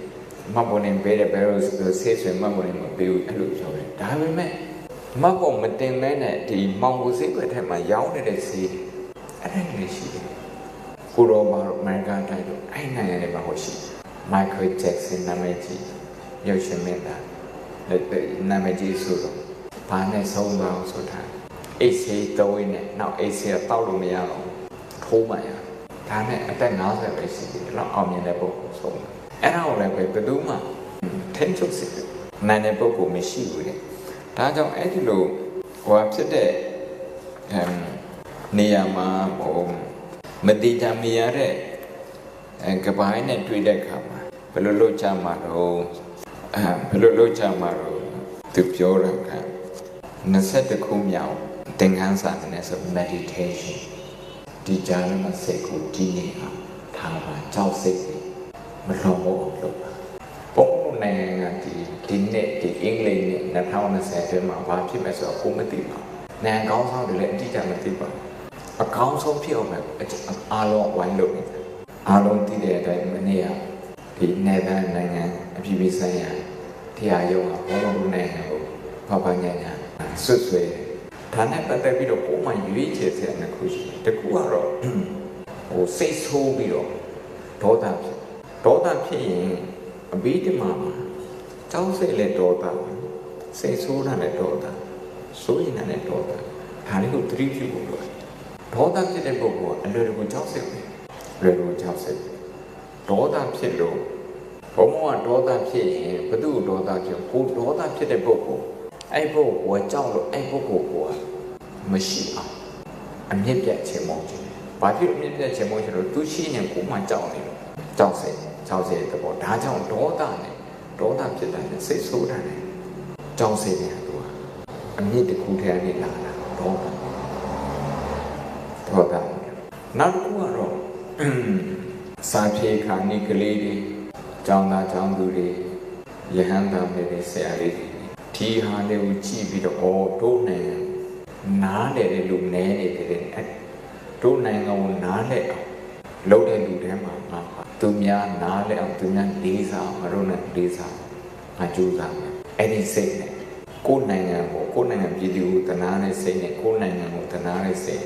Mabon and Beta Barrels, the Sation Mabon and Bill Illusion. Diamond. Mabon maintain men the Mongo secret have my yawn at the sea. I don't see Kuro American title. I know about she. Michael Jackson Namaji, Yoshimenda, Namaji Suro, Pane Soul so time. AC doing it now. AC a thousand miano. Tomaya. Tane at the Naza recipe, not omniable so. And I'll let the Duma. Tension secret. Nine Boko Mishi with it. Tajo Edilo, or up today, Niyama or Medita Miare, and Kabine and Twitter Kama, Pelolo Chamaro, ဘယ်လိုလုပ်ကြမှာတော့သူပြောတာက20ခုမြောက်သင်ခန်းစာနဲ့ဆို meditation ဒီကြားမှာစိတ်ကိုတည်နေအောင်ထားပါကြောက်စိတ်မလွန်ဖို့လုပ်ပါပုံနိုင်ငံကဒီနေ့ဒီအင်္ဂလိပ်နဲ့2020ထဲမှာဘာဖြစ်မယ်ဆိုတော့ကိုမသိပါဘူးနိုင်ငံကောင်းဆောင်တွေလည်းအတိအကျမသိပါဘူးအကောင်းဆုံးဖြစ်အောင်ပဲအားလုံးဝိုင်းလုပ်နေတယ်အားလုံးသိတဲ့အတိုင်းမနေ့ကဒီနယ်သာနိုင်ငံအပြည်ပြည်ဆိုင်ရာတရားရုံးကဘုံဘုံနိုင်ငံကိုဖောက်ဖျက်ညာဆွတ်ဆွဲဒါနဲ့ပတ်သက်ပြီးတော့ပုံမှန်ရွေးချယ်စရာတစ်ခုရှိတယ်တစ်ခုကတော့စိတ်ဆိုးပြီးတော့ဒေါသဖြစ်ရင်အဘိဓမ္မာမှာကြောက်စိတ်နဲ့ဒေါသစိတ်ဆိုးတာနဲ့ဒေါသဆိုရင်လည်းဒေါသဒါလေးကိုသတိပြုဖို့လိုတယ်ဒေါသဖြစ်တဲ့ပုဂ္ဂိုလ်ကအလွယ်တကူကြောက်စိတ်လွယ်တကူကြောက်စိတ်ဒေါသဖြစ်လို့ဘုံကဒေါသဖြစ်ရင်ဘသူ့ဒေါသဖြစ်ကိုဒေါသဖြစ်တဲ့ပုဂ္ဂိုလ်အဲ့ပုဂ္ဂိုလ်ကကြောက်လို့အဲ့ပုဂ္ဂိုလ်ကမရှိအောင်အမြင့်ပြတ်ခြင်းမဟုတ်ဘူး။ဘာဖြစ်အမြင့်ပြတ်ခြင်းမဟုတ်ချင်လို့သူရှိနေကိုမှကြောက်နေလို့ကြောက်စိတ်တဲ့ဘောဒါကြောင့်ဒေါသဖြစ်တယ်စိတ်ဆိုးတယ်ကြောက်စိတ်နေတာသူကအမြင့်တစ်ခုထဲကနေလာတာဒေါသနောက်တစ်ခုကတော့စာပြေခါနိကလေးတွေကျောင်းသားကျောင်းသူတွေယဟန်သားတွေဆရာလေးတွေဒီဟာလေးကိုကြည့်ပြီးတော့တို့နိုင်ငံနားတယ်လူနဲနေတယ်တို့နိုင်ငံကိုနားလဲအောင်လုပ်တဲ့လူတွေမှာငါသူများနားလဲအောင်သူများလေးစားငါတို့နဲ့လေးစားငါကြိုးစားမယ်အဲ့ဒီစိတ်နဲ့ကိုယ်နိုင်ငံပြည်သူကိုတနာတဲ့စိတ်နဲ့ကိုယ်နိုင်ငံကိုတနာတဲ့စိတ်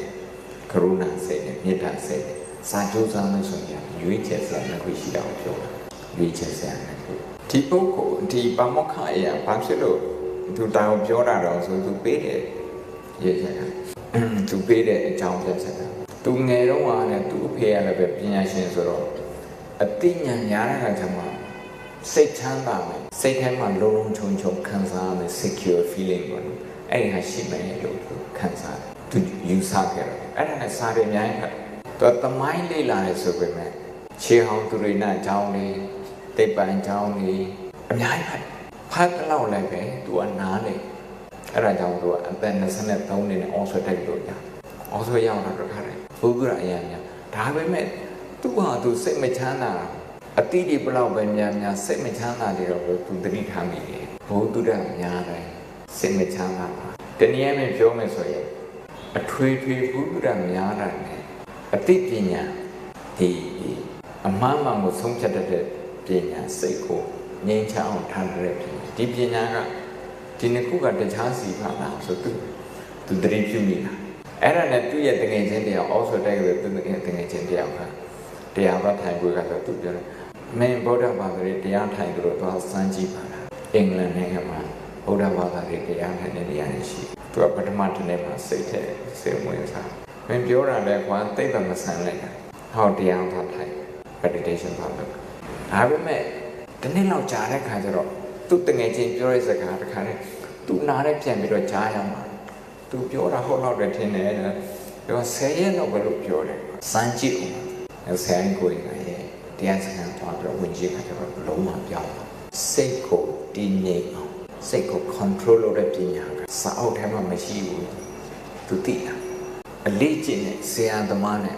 ကရုဏာစိတ်နဲ့မေတ္တာစိတ်စာကြိုးစားလို့ဆိုရင်ရွေးချယ်စရာတစ်ခုရှိတာကိုပြောတာရွေးချယ်စရာတစ်ခုဒီပုဂ္ဂိုလ်ဒီပါမောက္ခအရာဘာဖြစ်လို့သူတောင်ပြောတာတော့ဆိုသူပေးတယ်ရေးချက်ကသူပေးတဲ့အကြောင်းပြချက်ကသူငယ်တော့ကလည်းသူ့အဖေကလည်းပဲပညာရှင်ဆိုတော့အသိဉာဏ်များတဲ့အခါကျမှစိတ်ချမ်းသာမယ်စိတ်ထဲမှာလုံလုံခြုံခြုံခံစားမယ် secure feeling ပေါ့နော်အဲ့ဒီဟာရှိမယ်လို့ခံစားတယ်သူယူဆခဲ့တယ်အဲ့ဒါနဲ့စားရအများကြီးတော့သမိုင်းလေးလာတယ်ဆိုပေမဲ့ခြေဟောင်းသူရိနာအကြောင်းလေးတိတ်ပံအကြောင်းလေးအများကြီးဖတ်တော့လည်းပဲသူကနားလေအဲ့ဒါကြောင့်သူကအသက်23နှစ်နဲ့အော်ဆွဲတိုက်လို့ရအော်ဆွဲရောက်လာတော့ခါတယ်ဘုရားအရာများဒါပေမဲ့သူ့ဟာသူစိတ်မချမ်းသာအတိဒီဘလောက်ပဲများစိတ်မချမ်းသာတယ်တော့သူသတိထားမိတယ်ဘုသူရများတယ်စိတ်မချမ်းသာတနည်းအားဖြင့်ပြောမယ်ဆိုရင်အထွေထွေဘုရားများတာနဲ့အတိပညာဒီအမှန်မှန်ကိုဆုံးဖြတ်တတ်တဲ့ပညာစိတ်ကိုငြိမ်းချမ်းအောင်ထားတဲ့ပညာဒီပညာကဒီနှစ်ခုကတခြားစီပါလားဆိုသူတတိပြုမိတာအဲ့ဒါနဲ့သူ့ရဲ့တငယ်ချင်းတရားအော်ဆိုတိုက်ရသူ့တငယ်ချင်းတရားကတရားဘာထိုင်ကိုကတော့သူပြောတယ်မင်းဗုဒ္ဓဘာသာရေးတရားထိုင်လို့သွားစမ်းကြည့်ပါလားအင်္ဂလန်နိုင်ငံမှာဗုဒ္ဓဘာသာရေးတရားထိုင်တဲ့နေရာရှိသူကပထမတစ်နေ့မှာစိတ်ထဲစေဝင်စားမင်းပြောတာလဲကွာသိပ်မဆန်လိုက်တာဟောတရားသာထိုင် meditation ပါလို့ဒါပေမဲ့ဒီနေ့လောက်ကြာတဲ့ခါကျတော့သူ့တငယ်ချင်းပြောတဲ့စကားတစ်ခါနဲ့သူနားနဲ့ပြန်ပြီးတော့ကြားရမှာသူပြောတာဟုတ်တော့တယ်ထင်တယ်ပြော10ရက်တော့ဘယ်လိုပြောတယ်စမ်းကြည့်အောင်ဆရာကြီးကိုရင်တရားစကားတော့ပြောဝင်ကြည့်ခါကျတော့လုံးဝပြောင်းစိတ်ကိုတည်ငြိမ်အောင်စိတ်ကို control လုပ်တဲ့ပညာကစာအုပ်ထဲမှာမရှိဘူးသူသိတာအလေးကျင့်တဲ့ဆရာသမားနဲ့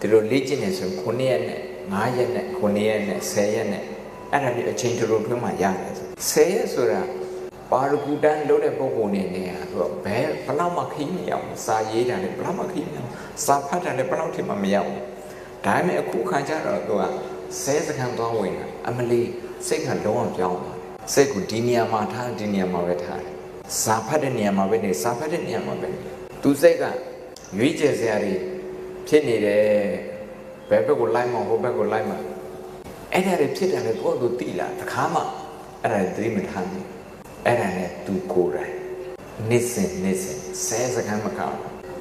ဒီလိုလေ့ကျင့်နေဆို9ရက်နဲ့5ရက်နဲ့9ရက်နဲ့10ရက်နဲ့အဲ့ဒါဒီအချိန်တော်တွင်းမှာရတယ်ဆို10ရက်ဆိုတာပါရဂူတန်းလုံးတဲ့ပုံပုံနေနေတာသူကဘယ်ဘလောက်မှခီးမရအောင်စာရေးတာလည်းဘလောက်မှခီးမရအောင်စာဖတ်တာလည်းဘလောက်ထိမှမရအောင်ဒါပေမဲ့အခုခါကျတော့သူက10စက္ကန့်သွားဝင်တာအမလီစိတ်ကလုံးဝပြောင်းသွားစိတ်ကိုဒီနေရာမှာထားဒီနေရာမှာပဲထားတယ်စာဖတ်တဲ့နေရာမှာပဲနေစာဖတ်တဲ့နေရာမှာပဲသူစိတ်ကရွေးချယ်စရာတွေဖြစ်နေတယ်ဘယ်ဘက်ကိုလိုက်မှဟိုဘက်ကိုလိုက်မှအဲ့ဒါတွေဖြစ်တယ်လေကိုယ့်ကိုသိလာတခါမှအဲ့ဒါတွေသိမထားဘူးအဲ့ဒါနဲ့သူကိုယ်တိုင်နေ့စဉ်10စက္ကန့်မကောက်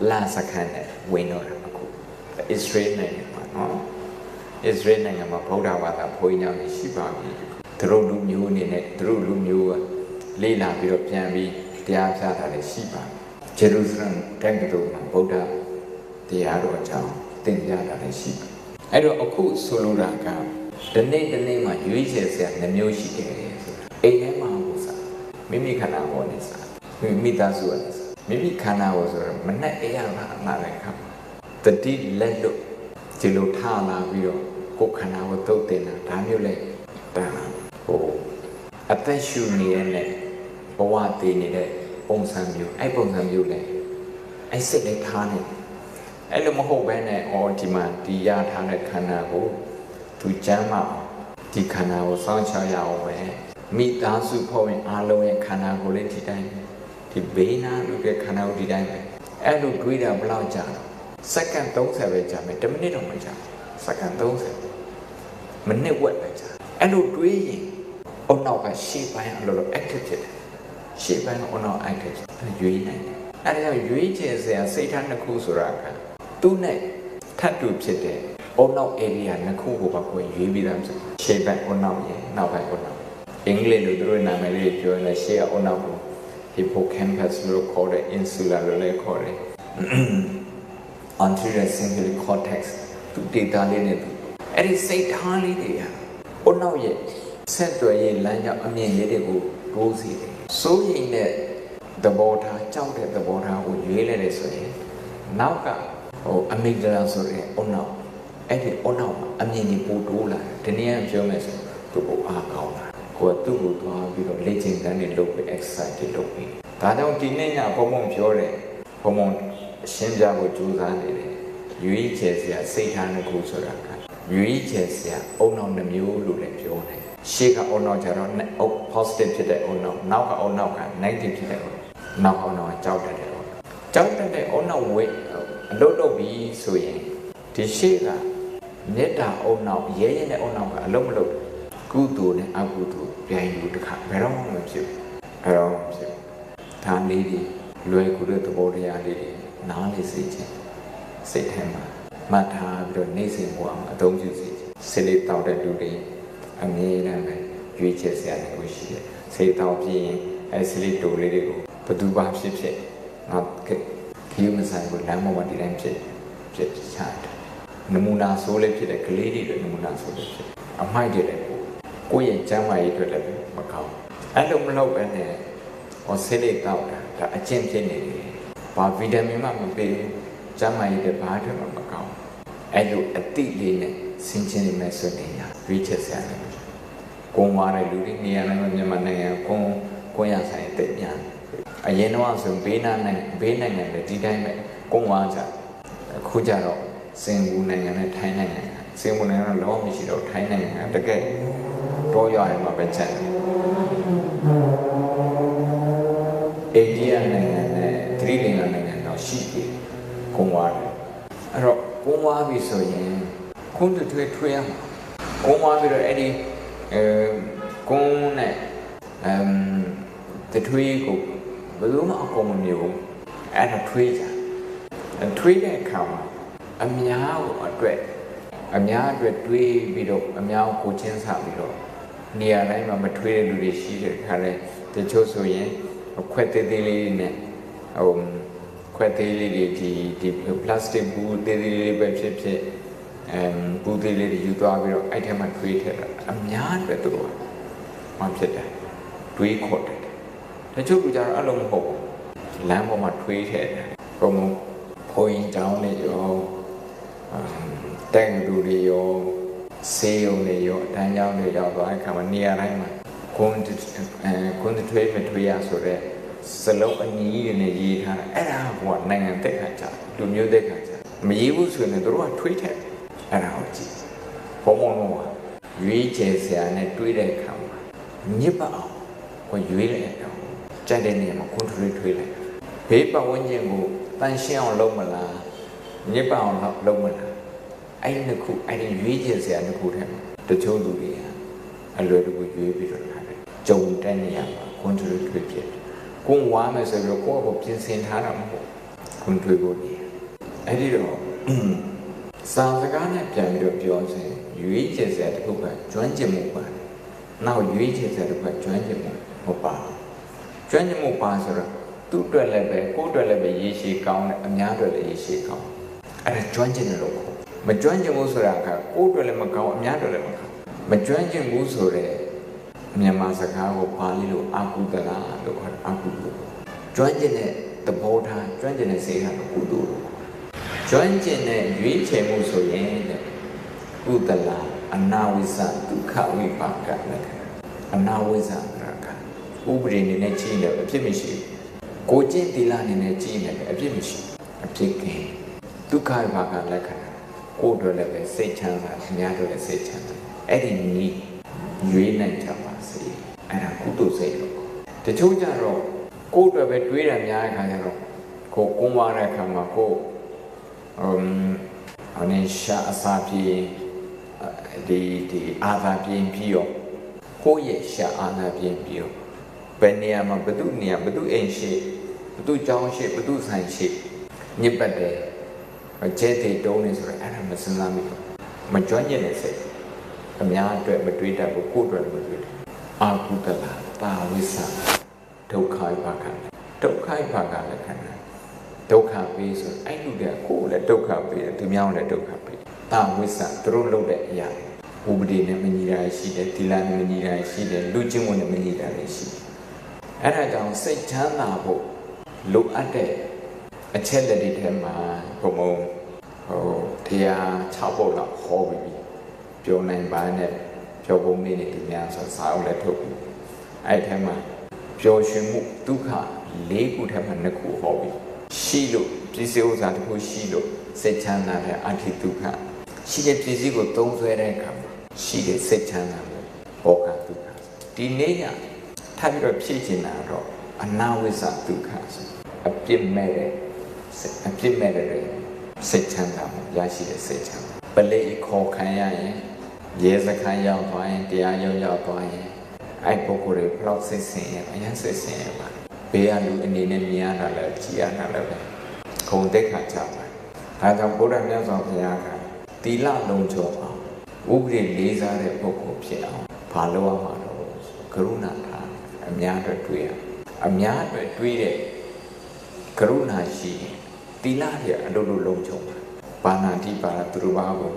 လာစက္ကန့်နဲ့ဝင်တော့တယ်အခုအစ္စရေးနိုင်ငံမှာနော်အစ္စရေးနိုင်ငံမှာဗုဒ္ဓဘာသာဘုန်းကြီးများရှိပါပြီသူတို့လူမျိုးအနေနဲ့သူတို့လူမျိုးကလေးလာပြီးတော့ပြန်ပြီးတရားပြတာလည်းရှိပါဂျေရုဆလမ်တက္ကသိုလ်မှာဗုဒ္ဓတရားတော်အကြောင်းသင်ကြားတာလည်းရှိပါအဲ့တော့အခုဆိုလိုတာကဒီနေ့မှာရွေးချယ်စရာနှမျိုးရှိတယ်ဆိုတာ အိမ်ထဲမှာကိုစားမိမိခန္ဓာကိုယ်နဲ့စားမိသားစုနဲ့စားမိမိခန္ဓာကိုယ်ဆိုတော့မနဲ့အိမ်ရမှာလာတဲ့ခါတတိလက်လို့ဒီလိုထားလာပြီးတော့ကိုယ်ခန္ဓာကိုသုတ်တင်တာဒါမျိုးလေဒါဟိုအသက်ရှူနေတဲ့ဘဝတည်နေတဲ့ပုံစံမျိုးအဲ့ပုံစံမျိုးလေအဲ့စိတ်နဲ့ထားနေအဲ့လိုမဟုတ်ဘဲနဲ့ဒီမှာဒီရထားတဲ့ခန္ဓာကိုသူကျမ်းမှာဒီခန္ဓာကိုစောင့်ချရအောင်ပဲမိသားစုဖို့ရင်အားလုံးရဲ့ခန္ဓာကိုယ်လေးဒီတိုင်းဒီဘေးနာလူရဲ့ခန္ဓာကိုယ်ဒီတိုင်းပဲအဲ့လိုတွေးတာဘယ်လောက်ကြာလဲစက္ကန့်30ပဲကြာမယ်10မိနစ်တော့မကြာစက္ကန့်30မိနစ်ဝက်ပဲကြာအဲ့လိုတွေးရင်အုံနောက်ကရှေ့ပိုင်းအလိုလို active ဖြစ်တယ်ရှေ့ပိုင်းကအုံနောက် active ရွေးနိုင်တယ်အဲ့ဒါကြောင့်ရွေးချယ်စရာစိတ်ထားနှစ်ခုဆိုတာကသူ့နဲ့ထပ်တူဖြစ်တဲ့အုံနောက် area နှစ်ခုကိုပါကိုရွေးပြီးသားဖြစ်ရှေ့ပိုင်းအုံနောက်ရဲ့နောက်ပိုင်းအုံနောက်အင်္ဂလိပ်လိုသူတို့နာမည်လေးပြောနေရှေ့ကအုံနောက်ကို hippocampus လို့ခေါ်တဲ့ insula လို့လည်းခေါ်တယ် anterior cingulate cortex သူဒေတာလေးနဲ့သူအဲ့ဒီစိတ်ထားလေးတွေကအုံနောက်ရဲ့ဆက်သွယ်ရေးလမ်းကြောင်းအမြင်လေးတွေကိုတိုးစီတယ်စိုးရိမ်တဲ့သဘောထားကြောက်တဲ့သဘောထားကိုရွေးလိုက်တယ်ဆိုရင်နောက်ကအမီဂဒလာဆိုတဲ့အုံနောက်အဲ့ဒီအုံနောက်မှာအမြင်ကြီးပိုတိုးလာတယ်ဒီနေ့ကပြောမယ်ဆိုသူ့ကိုအားကောင်းလာကိုယ်သူ့ကိုသွားပြီးတော့လေ့ကျင့်ခန်းတွေလုပ်ပြီး exercise တွေလုပ်ပြီးဒါကြောင့်ဒီနေ့ညဘုံဘုံပြောတယ်ဘုံဘုံရှင်းပြဖို့ကြိုးစားနေတယ်ရွေးချယ်စရာစိတ်ထားတစ်ခုဆိုတာကရွေးချယ်စရာအုံနောက်နှမျိုးလို့လည်းပြောတယ်ရှေ့ကအုံနောက်ကျတော့ positive ဖြစ်တဲ့အုံနောက်နောက်ကအုံနောက်က negative ဖြစ်တဲ့အုံနောက်ကအုံနောက်ကကြောက်တတ်တဲ့အုံကြောက်တတ်တဲ့အုံနောက်ဝိအလုပ်လုပ်ပြီးဆိုရင်ဒီရှေ့ကမေတ္တာအုံနောက်ရဲရဲတဲ့အုံနောက်ကအလုပ်မလုပ်ကုသိုလ်နဲ့အကုသိုလ်ပြန်ယူတခါဘယ်တော့မှမဖြစ်ဘူးအဲ့တော့ဖြစ်ဒါလေးတွေလွယ်ကူတဲ့သဘောတရားလေးတွေနားလေစေခြင်းစိတ်ထဲမှာမှတ်ထားပြီးတော့နေ့စဉ်ဘဝမှာအသုံးပြုစေခြင်းစိတ်လေးတောက်တဲ့လူတွေအမြဲတမ်းပဲရွေးချယ်စရာတွေရှိတယ်စိတ်တောက်ပြီးရင်အဲစိတ်လေးတူလေးတွေကိုဘယ်သူမှဖြစ်ငါခီးမဆိုင်ဘူးလမ်းပေါ်မှာဒီတိုင်းဖြစ်ချတယ်နမူနာဆိုးလေးဖြစ်တဲ့ကလေးတွေနမူနာဆိုးလေးဖြစ်အမိုက်တွေလည်းကိုယ့်ရဲ့ကျန်းမာရေးအတွက်လည်းမကောင်းအဲ့လိုမလုပ်ပဲနဲ့ဆေးလေးတောက်တာဒါအကျင့်ဖြစ်နေတယ်ဘာဗီတာမင်မှမပေးဘူးကျန်းမာရေးတွေဘာအတွက်မှမကောင်းအဲ့လိုအတိလေးနဲ့ဆင်ခြင်နေမယ်ဆိုရင်ရွေးချယ်စရာလည်းကိုယ်ဝါတဲ့လူတွေနေရာတိုင်းမှာမြန်မာနိုင်ငံကိုရဆိုင်တဲ့ပြန်အရင်တော့ဆိုဘေးနိုင်ငံတွေဒီတိုင်းပဲကိုယ်ဝါကြအခုကြတော့စင်ကာပူနိုင်ငံနဲ့ထိုင်းနိုင်ငံစင်ကာပူနိုင်ငံတော့လောမရှိတော့ထိုင်းနိုင်ငံတကယ်တော့ရတယ်မှာပဲချက်တယ်အိန္ဒိယနိုင်ငံနဲ့သီရိလင်္ကာနိုင်ငံတော့ရှိပြီကိုယ်ဝါတယ်အဲ့တော့ကိုယ်ဝါပြီဆိုရင်ခွန်းထွေးရမှာကိုယ်ဝါပြီးတော့အဲ့ဒီကုန်းနဲ့တထွေးကိုဘယ်လိုမှအကုန်မမျိုးအဲ့ဒါထွေးကြထွေးတဲ့အခါမှာအများအတွက်တွေးပြီးတော့အများကိုချင်းစားပြီးတော့နေရာတိုင်းမှာမထွေးတဲ့လူတွေရှိတယ်ခါလဲတချို့ဆိုရင်ခွက်သေးသေးလေးနဲ့ခွက်သေးလေးတွေဒီပလတ်စတစ်ဘူးသေးသေးလေးပဲဖြစ်ဘူးသေးလေးတွေယူသွားပြီးတော့အဲ့ထဲမှာထွေးထည့်တာအများအတွက်သူတို့မှဖြစ်တယ်တွေးခေါ်တယ်တချို့ကကြတော့အဲ့လိုမဟုတ်ဘူးလမ်းပေါ်မှာထွေးထည့်တယ်ဘုံဖိုးရင်တောင်းနေရောတိုင်လူတွေရောဆေးရုံတွေရောတန်းကြောင်းတွေရောက်သွားတဲ့အခါမှာနေရာတိုင်းမှာခွန်းထွေးမထွေးရဆိုတဲ့စလုံးအညီတွေနဲ့ရေးထားတာအဲ့ဒါကနိုင်ငံတက်ခါကြလူမျိုးတက်ခါကြမရေးဘူးဆိုရင်တို့ကထွေးထက်အဲ့ဒါကိုကြည့်ဘုံဘုံတော့ရွေးချယ်စရာနဲ့တွေးတဲ့အခါမှာညစ်ပတ်အောင်ကိုရွေးလိုက်တော့ကြိုက်တဲ့နေရာမှာခွန်းထွေးလိုက်ဘေးပတ်ဝန်းကျင်ကိုတန်ရှင်းအောင်လုပ်မလားညစ်ပတ်အောင်လုပ်မလားအဲ့ဒီနှစ်ခုအဲ့ဒီရွေးချယ်စရာနှစ်ခုထဲမှာတချို့လူတွေအလွယ်တကူရွေးပြီးတော့ထားတယ်ကြုံတဲ့နေရာမှာခွန်းထွေးဖြစ်တယ်ကိုယ်ဝါမယ်ဆိုတော့ကိုယ့်အကိုပြင်ဆင်ထားတာမဟုတ်ခွန်းထွေးဖို့နေအဲ့ဒီတော့စာစကားနဲ့ပြန်ပြီးတော့ပြောရင်ရွေးချယ်စရာတစ်ခုကကျွမ်းကျင်မှုပါတယ်နောက်ရွေးချယ်စရာတစ်ခုကကျွမ်းကျင်မှုမပါကျွမ်းကျင်မှုပါဆိုတော့သူ့အတွက်လည်းပဲကိုယ့်အတွက်လည်းပဲရေးရှိကောင်းတယ်အများအတွက်လည်းရေးရှိကောင်းအဲ့ဒါကျွမ်းကျင်တယ်လို့ခေါ်မကျွမ်းကျင်ဘူးဆိုတာကကိုယ့်အတွက်လည်းမကောင်းအများအတွက်လည်းမကောင်းမကျွမ်းကျင်ဘူးဆိုတဲ့ မြန်မာစကားကိုပါဠိလိုအာကုသလလို့ခေါ်တယ်အာကုသိုလ်ကျွမ်းကျင်တဲ့သဘောထားကျွမ်းကျင်တဲ့စိတ်ဟာကုသိုလ်လို့ကျွမ်းကျင်တဲ့ရွေးချယ်မှုဆိုရင်တဲ့ကုသလအနာဝိဇ္ဇဒုက္ခဝိပါကလည်းအနာဝိဇ္ဇရာကဥပဒေနဲ့ကြည့်တယ်အဖြစ်မရှိဘူးကိုကျင့်သီလနဲ့ကြည့်တယ်အဖြစ်မရှိအဖြစ်ကင်းဒုက္ခဝိပါကလက္ခဏာကိုယ်တို့လည်းပဲစိတ်ချမ်းသာအများတို့လည်းစိတ်ချမ်းသာအဲ့ဒီနည်းရွေးနိုင်ကြပါစေအဲ့ဒါကုသိုလ်စိတ်လို့တချို့ကြတော့ကိုယ်တို့ပဲတွေးရများတဲ့ခါကျတော့ကိုကုန်းသွားတဲ့အခါမှာကိုအနေရှာအစာပြေဒီအာသာပြင်းပြီးတော့ကိုယ့်ရဲ့ရှာအာသာပြင်းပြီးတော့ဘယ်နေရာမှာဘယ်သူနေရာဘယ်သူအိမ်ရှိဘယ်သူကျောင်းရှိဘယ်သူဆိုင်ရှိညစ်ပတ်တယ်ကျဲတဲ့တုံးနေဆိုတော့အဲ့ဒါမစဉ်းစားမိဘူးမကြွညက်တဲ့စိတ်အများအတွက်မတွေးတတ်ဘူးကိုယ့်အတွက်မတွေးတတ်အာကုသလတာဝိသဒုက္ခဘာကဒုက္ခဘာကလည်းခဏဒုက္ခပေးဆိုအဲ့လူတွေကကိုယ်လည်းဒုက္ခပေးတယ်သူများလည်းဒုက္ခပေးတာဝိသသူတို့လုပ်တဲ့အရာဥပဒေနဲ့မညီတာရှိတယ်သီလနဲ့မညီတာရှိတယ်လူချင်းဝင်နဲ့မညီတာလည်းရှိတယ်အဲ့ဒါကြောင့်စိတ်ချမ်းသာဖို့လိုအပ်တဲ့အချက်လက်တွေထဲမှာဘုံတရား6ပုဒ်လောက်ဟောပြီးပြောနိုင်ပါနဲ့ပြောပုံလေးတွေသူများဆိုစာအုပ်လည်းထုတ်ပြီးအဲ့ထဲမှာပျော်ရွှင်မှုဒုက္ခ၄ခုထဲမှာ2ခုဟောပြီးရှိလို့ပစ္စည်းဥစ္စာတစ်ခုရှိလို့စိတ်ချမ်းသာတဲ့အဋ္ဌိဒုက္ခရှိတဲ့ပစ္စည်းကိုသုံးစွဲတဲ့အခါမှာရှိတဲ့စိတ်ချမ်းသာမှုဘောကဒုက္ခဒီနေ့ကထပ်ပြီးတော့ဖြည့်ချင်တာတော့အနာဝိဇ္ဇဒုက္ခဆိုအပြစ်မဲ့တဲ့စိတ်ချမ်းသာမှုရရှိတဲ့စိတ်ချမ်းသာပလိခေါ်ခံရရင်ရဲစခန်းရောက်သွားရင်တရားရုံးရောက်သွားရင်အဲ့ပုဂ္ဂိုလ်တွေဘလောက်စိတ်ဆင်းရဲအရင်စိတ်ဆင်းရဲပါဘေးကလူအနေနဲ့မြင်ရတာလည်းကြည်ရတာလည်းပဲခုံတက်ခါကြပါဒါကြောင့်ဘုရားမြတ်စွာဘုရားကသီလလုံးချောအောင်ဥပဒေလေးစားတဲ့ပုဂ္ဂိုလ်ဖြစ်အောင်ဘာလို့ရမှာတော့ကရုဏာထားအများအတွက်တွေးရအများအတွက်တွေးတဲ့ကရုဏာရှိသီလတွေအလိုလိုလုံးချောပါဏာတိပါရသူတို့ဘာကို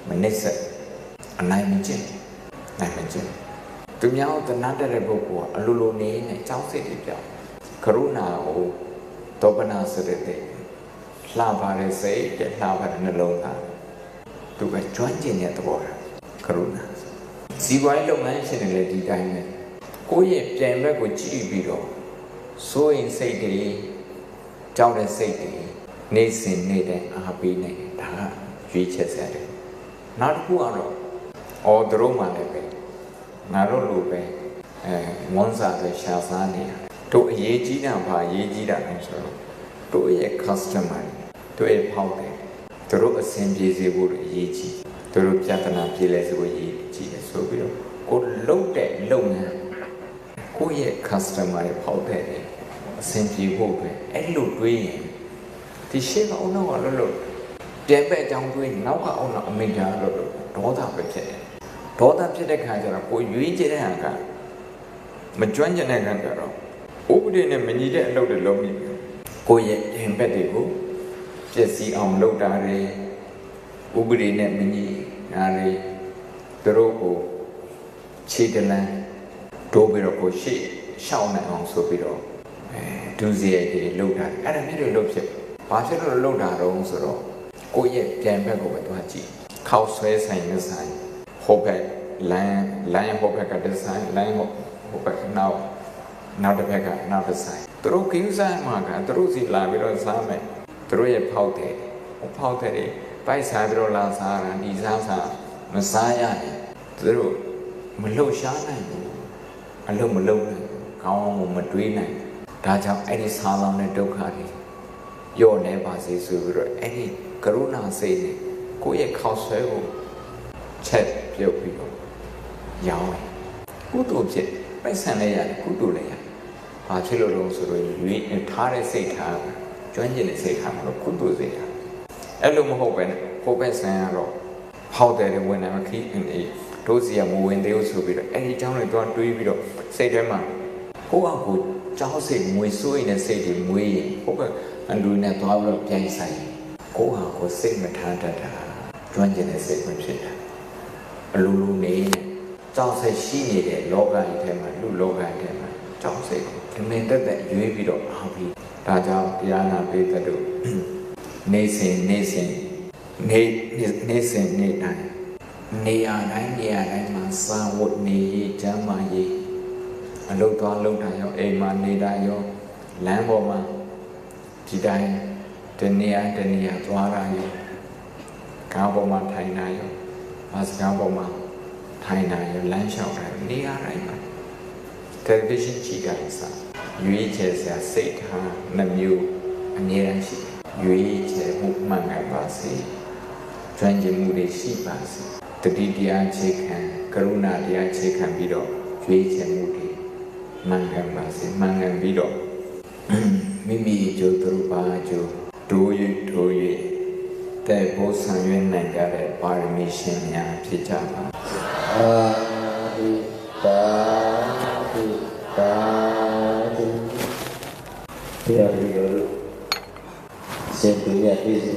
မနစ်ဆက်အနိုင်မကျင့်သူများကိုတနာတဲ့ပုဂ္ဂိုလ်ကအလိုလိုနေနဲ့ကြောက်စိတ်တွေပြောင်းကရုဏာကိုတောပနာစရတဲ့လှပါတဲ့စိတ်တဲ့လှပါတဲ့နှလုံးသားသူကကျွမ်းကျင်တဲ့သဘောထားကရုဏာဇီဝရေးလုပ်ငန်းရှင်တွေလည်းဒီတိုင်းပဲကိုယ့်ရဲ့ပြန်ဘက်ကိုကြည့်ပြီးတော့စိုးရင်စိတ်တွေကြောက်တဲ့စိတ်တွေနေစဉ်နေတဲ့အားပေးနေတယ်ဒါကရွေးချက်ဆက်တယ်နောက်တစ်ခုကတော့သူတို့မှလည်းပဲငါတို့လိုပဲဝန်စားပဲရှားစားနေတာတို့အရေးကြီးတာပါအရေးကြီးတာလဲဆိုတော့တို့ရဲ့ customer တို့ရဲ့ဖောက်တယ်တို့အဆင်ပြေစေဖို့အရေးကြီးတို့ပြဿနာပြေလည်စေဖို့အရေးကြီးတယ်ဆိုပြီးတော့ကိုလုံတဲ့လုပ်ငန်းကိုရဲ့ customer ရဲ့ဖောက်တဲ့အဆင်ပြေဖို့ပဲအဲ့လိုတွေးရင်ဒီရှေ့ကအုံနောက်ကလို့ပြန်ပဲအကြောင်းတွေးနောက်ကအုံနောက်အမိန့်ကြားလို့ဒေါသပဲဖြစ်တယ်ဒေါသဖြစ်တဲ့ခါကျတော့ကိုရွေးချယ်တဲ့ဟာကမကျွမ်းကျင်တဲ့ခါကျတော့ဥပဒေနဲ့မညီတဲ့အလုပ်တွေလုပ်မိပြီကိုရဲ့ရင်ဘက်တွေကိုပျက်စီးအောင်လုပ်တာတွေဥပဒေနဲ့မညီတာတွေသူတို့ကိုခြေတလန်းဒိုးပြီးတော့ကိုရှေ့ရှောင်းနိုင်အောင်ဆိုပြီးတော့ဒုစရိုက်တွေလုပ်တာအဲ့ဒါမျိုးတွေလုပ်ဖြစ်ဘာဖြစ်လို့လုပ်တာတော့ဆိုတော့ကိုရဲ့ပြန်ဘက်ကိုပဲသွားကြည့်ခောက်ဆွဲဆိုင်နဲ့ဆိုင်ဟိုဘက်လမ်းဟိုဘက်ကဒီဇိုင်းလမ်းဟိုဘက်နောက်တစ်ဘက်ကနောက်တစ်ဆိုင်သူတို့ကိစ္စမှာကသူတို့စီလာပြီးတော့စားမယ်သူတို့ရဲ့ဖောက်တယ်ပိုက်စားပြီးတော့လာစားတာဒီစားမစားရရင်သူတို့မလှုပ်ရှားနိုင်ဘူးအလုံးမလုံးနိုင်ဘူးကောင်းအောင်မတွေးနိုင်ဒါကြောင့်အဲ့ဒီစားလောင်တဲ့ဒုက္ခတွေရော့နေပါစေဆိုပြီးတော့အဲ့ဒီကရုဏာစိတ်နဲ့ကိုယ့်ရဲ့ခောက်ဆွဲကိုချက်ပြုတ်ပြီးတော့ရောင်းတယ်ကုသိုလ်ဖြစ်ပိုက်ဆံလည်းရတယ်ကုသိုလ်လည်းရတယ်ဘာဖြစ်လို့လဲဆိုတော့ရွေးထားတဲ့စိတ်ထားကျွမ်းကျင်တဲ့စိတ်ထားမှာတော့ကုသိုလ်စိတ်ထားအဲ့လိုမဟုတ်ပဲဟိုဘက်ဆန်ရတော့ဟောက်တယ်ဝင်တယ်မခီးတို့စီကမဝင်သေးဘူးဆိုပြီးတော့အဲ့ဒီအကြောင်းတွေတော့တွေးပြီးတော့စိတ်ထဲမှာကိုယ့်အကိုကြောက်စိတ်ငွေစိုးရင်စိတ်တွေမွေးရင်ဟိုဘက်အလူနဲ့သွားပြီးတော့ပြန်ဆိုင်ကိုယ့်ဟာကိုစိတ်မထားတတ်တာကျွမ်းကျင်တဲ့စိတ်မဖြစ်တာအလိုလိုနေ ကြောက်စိတ်ရှိနေတဲ့လောကကြီးထဲမှာလူလောကကြီးထဲမှာကြောက်စိတ်ကိုနေတက်တက်ရွေးပြီးတော့အောင်ပြီးဒါကြောင့်တရားနာပိသတို့နေစဉ်နေတိုင်းနေရာတိုင်းမှာစာဝတ်နေရေးကျမ်းမာရေးအလုပ်သွားလုပ်တာရောအိမ်မှာနေတာရောလမ်းပေါ်မှာဒီတိုင်းတနေရာသွားတာရောကားပေါ်မှာထိုင်တာရောဘတ်ကားပေါ်မှာထိုင်တာရောလမ်းလျှောက်တာနေရာတိုင်းမှာတယ်လီဗီရှင်းကြည့်ကြရစားရွေးချယ်စရာစိတ်ထားနှမျိုးအမြဲတမ်းရှိရွေးချယ်မှုမှန်ကန်ပါစေကျွမ်းကျင်မှုတွေရှိပါစေတတိတရားခြေခံကရုဏာတရားခြေခံပြီးတော့ရွေးချယ်မှုတွေမှန်ကန်ပါစေမှန်ကန်ပြီးတော့မိမိကျိုးသူပါကျိုးတို့၍တဲ့ဘုဆံရွေးနိုင်ကြတဲ့ပါရမီရှင်များဖြစ်ကြပါအာဒီတာဒီတရားတွေစေတူရပြည့်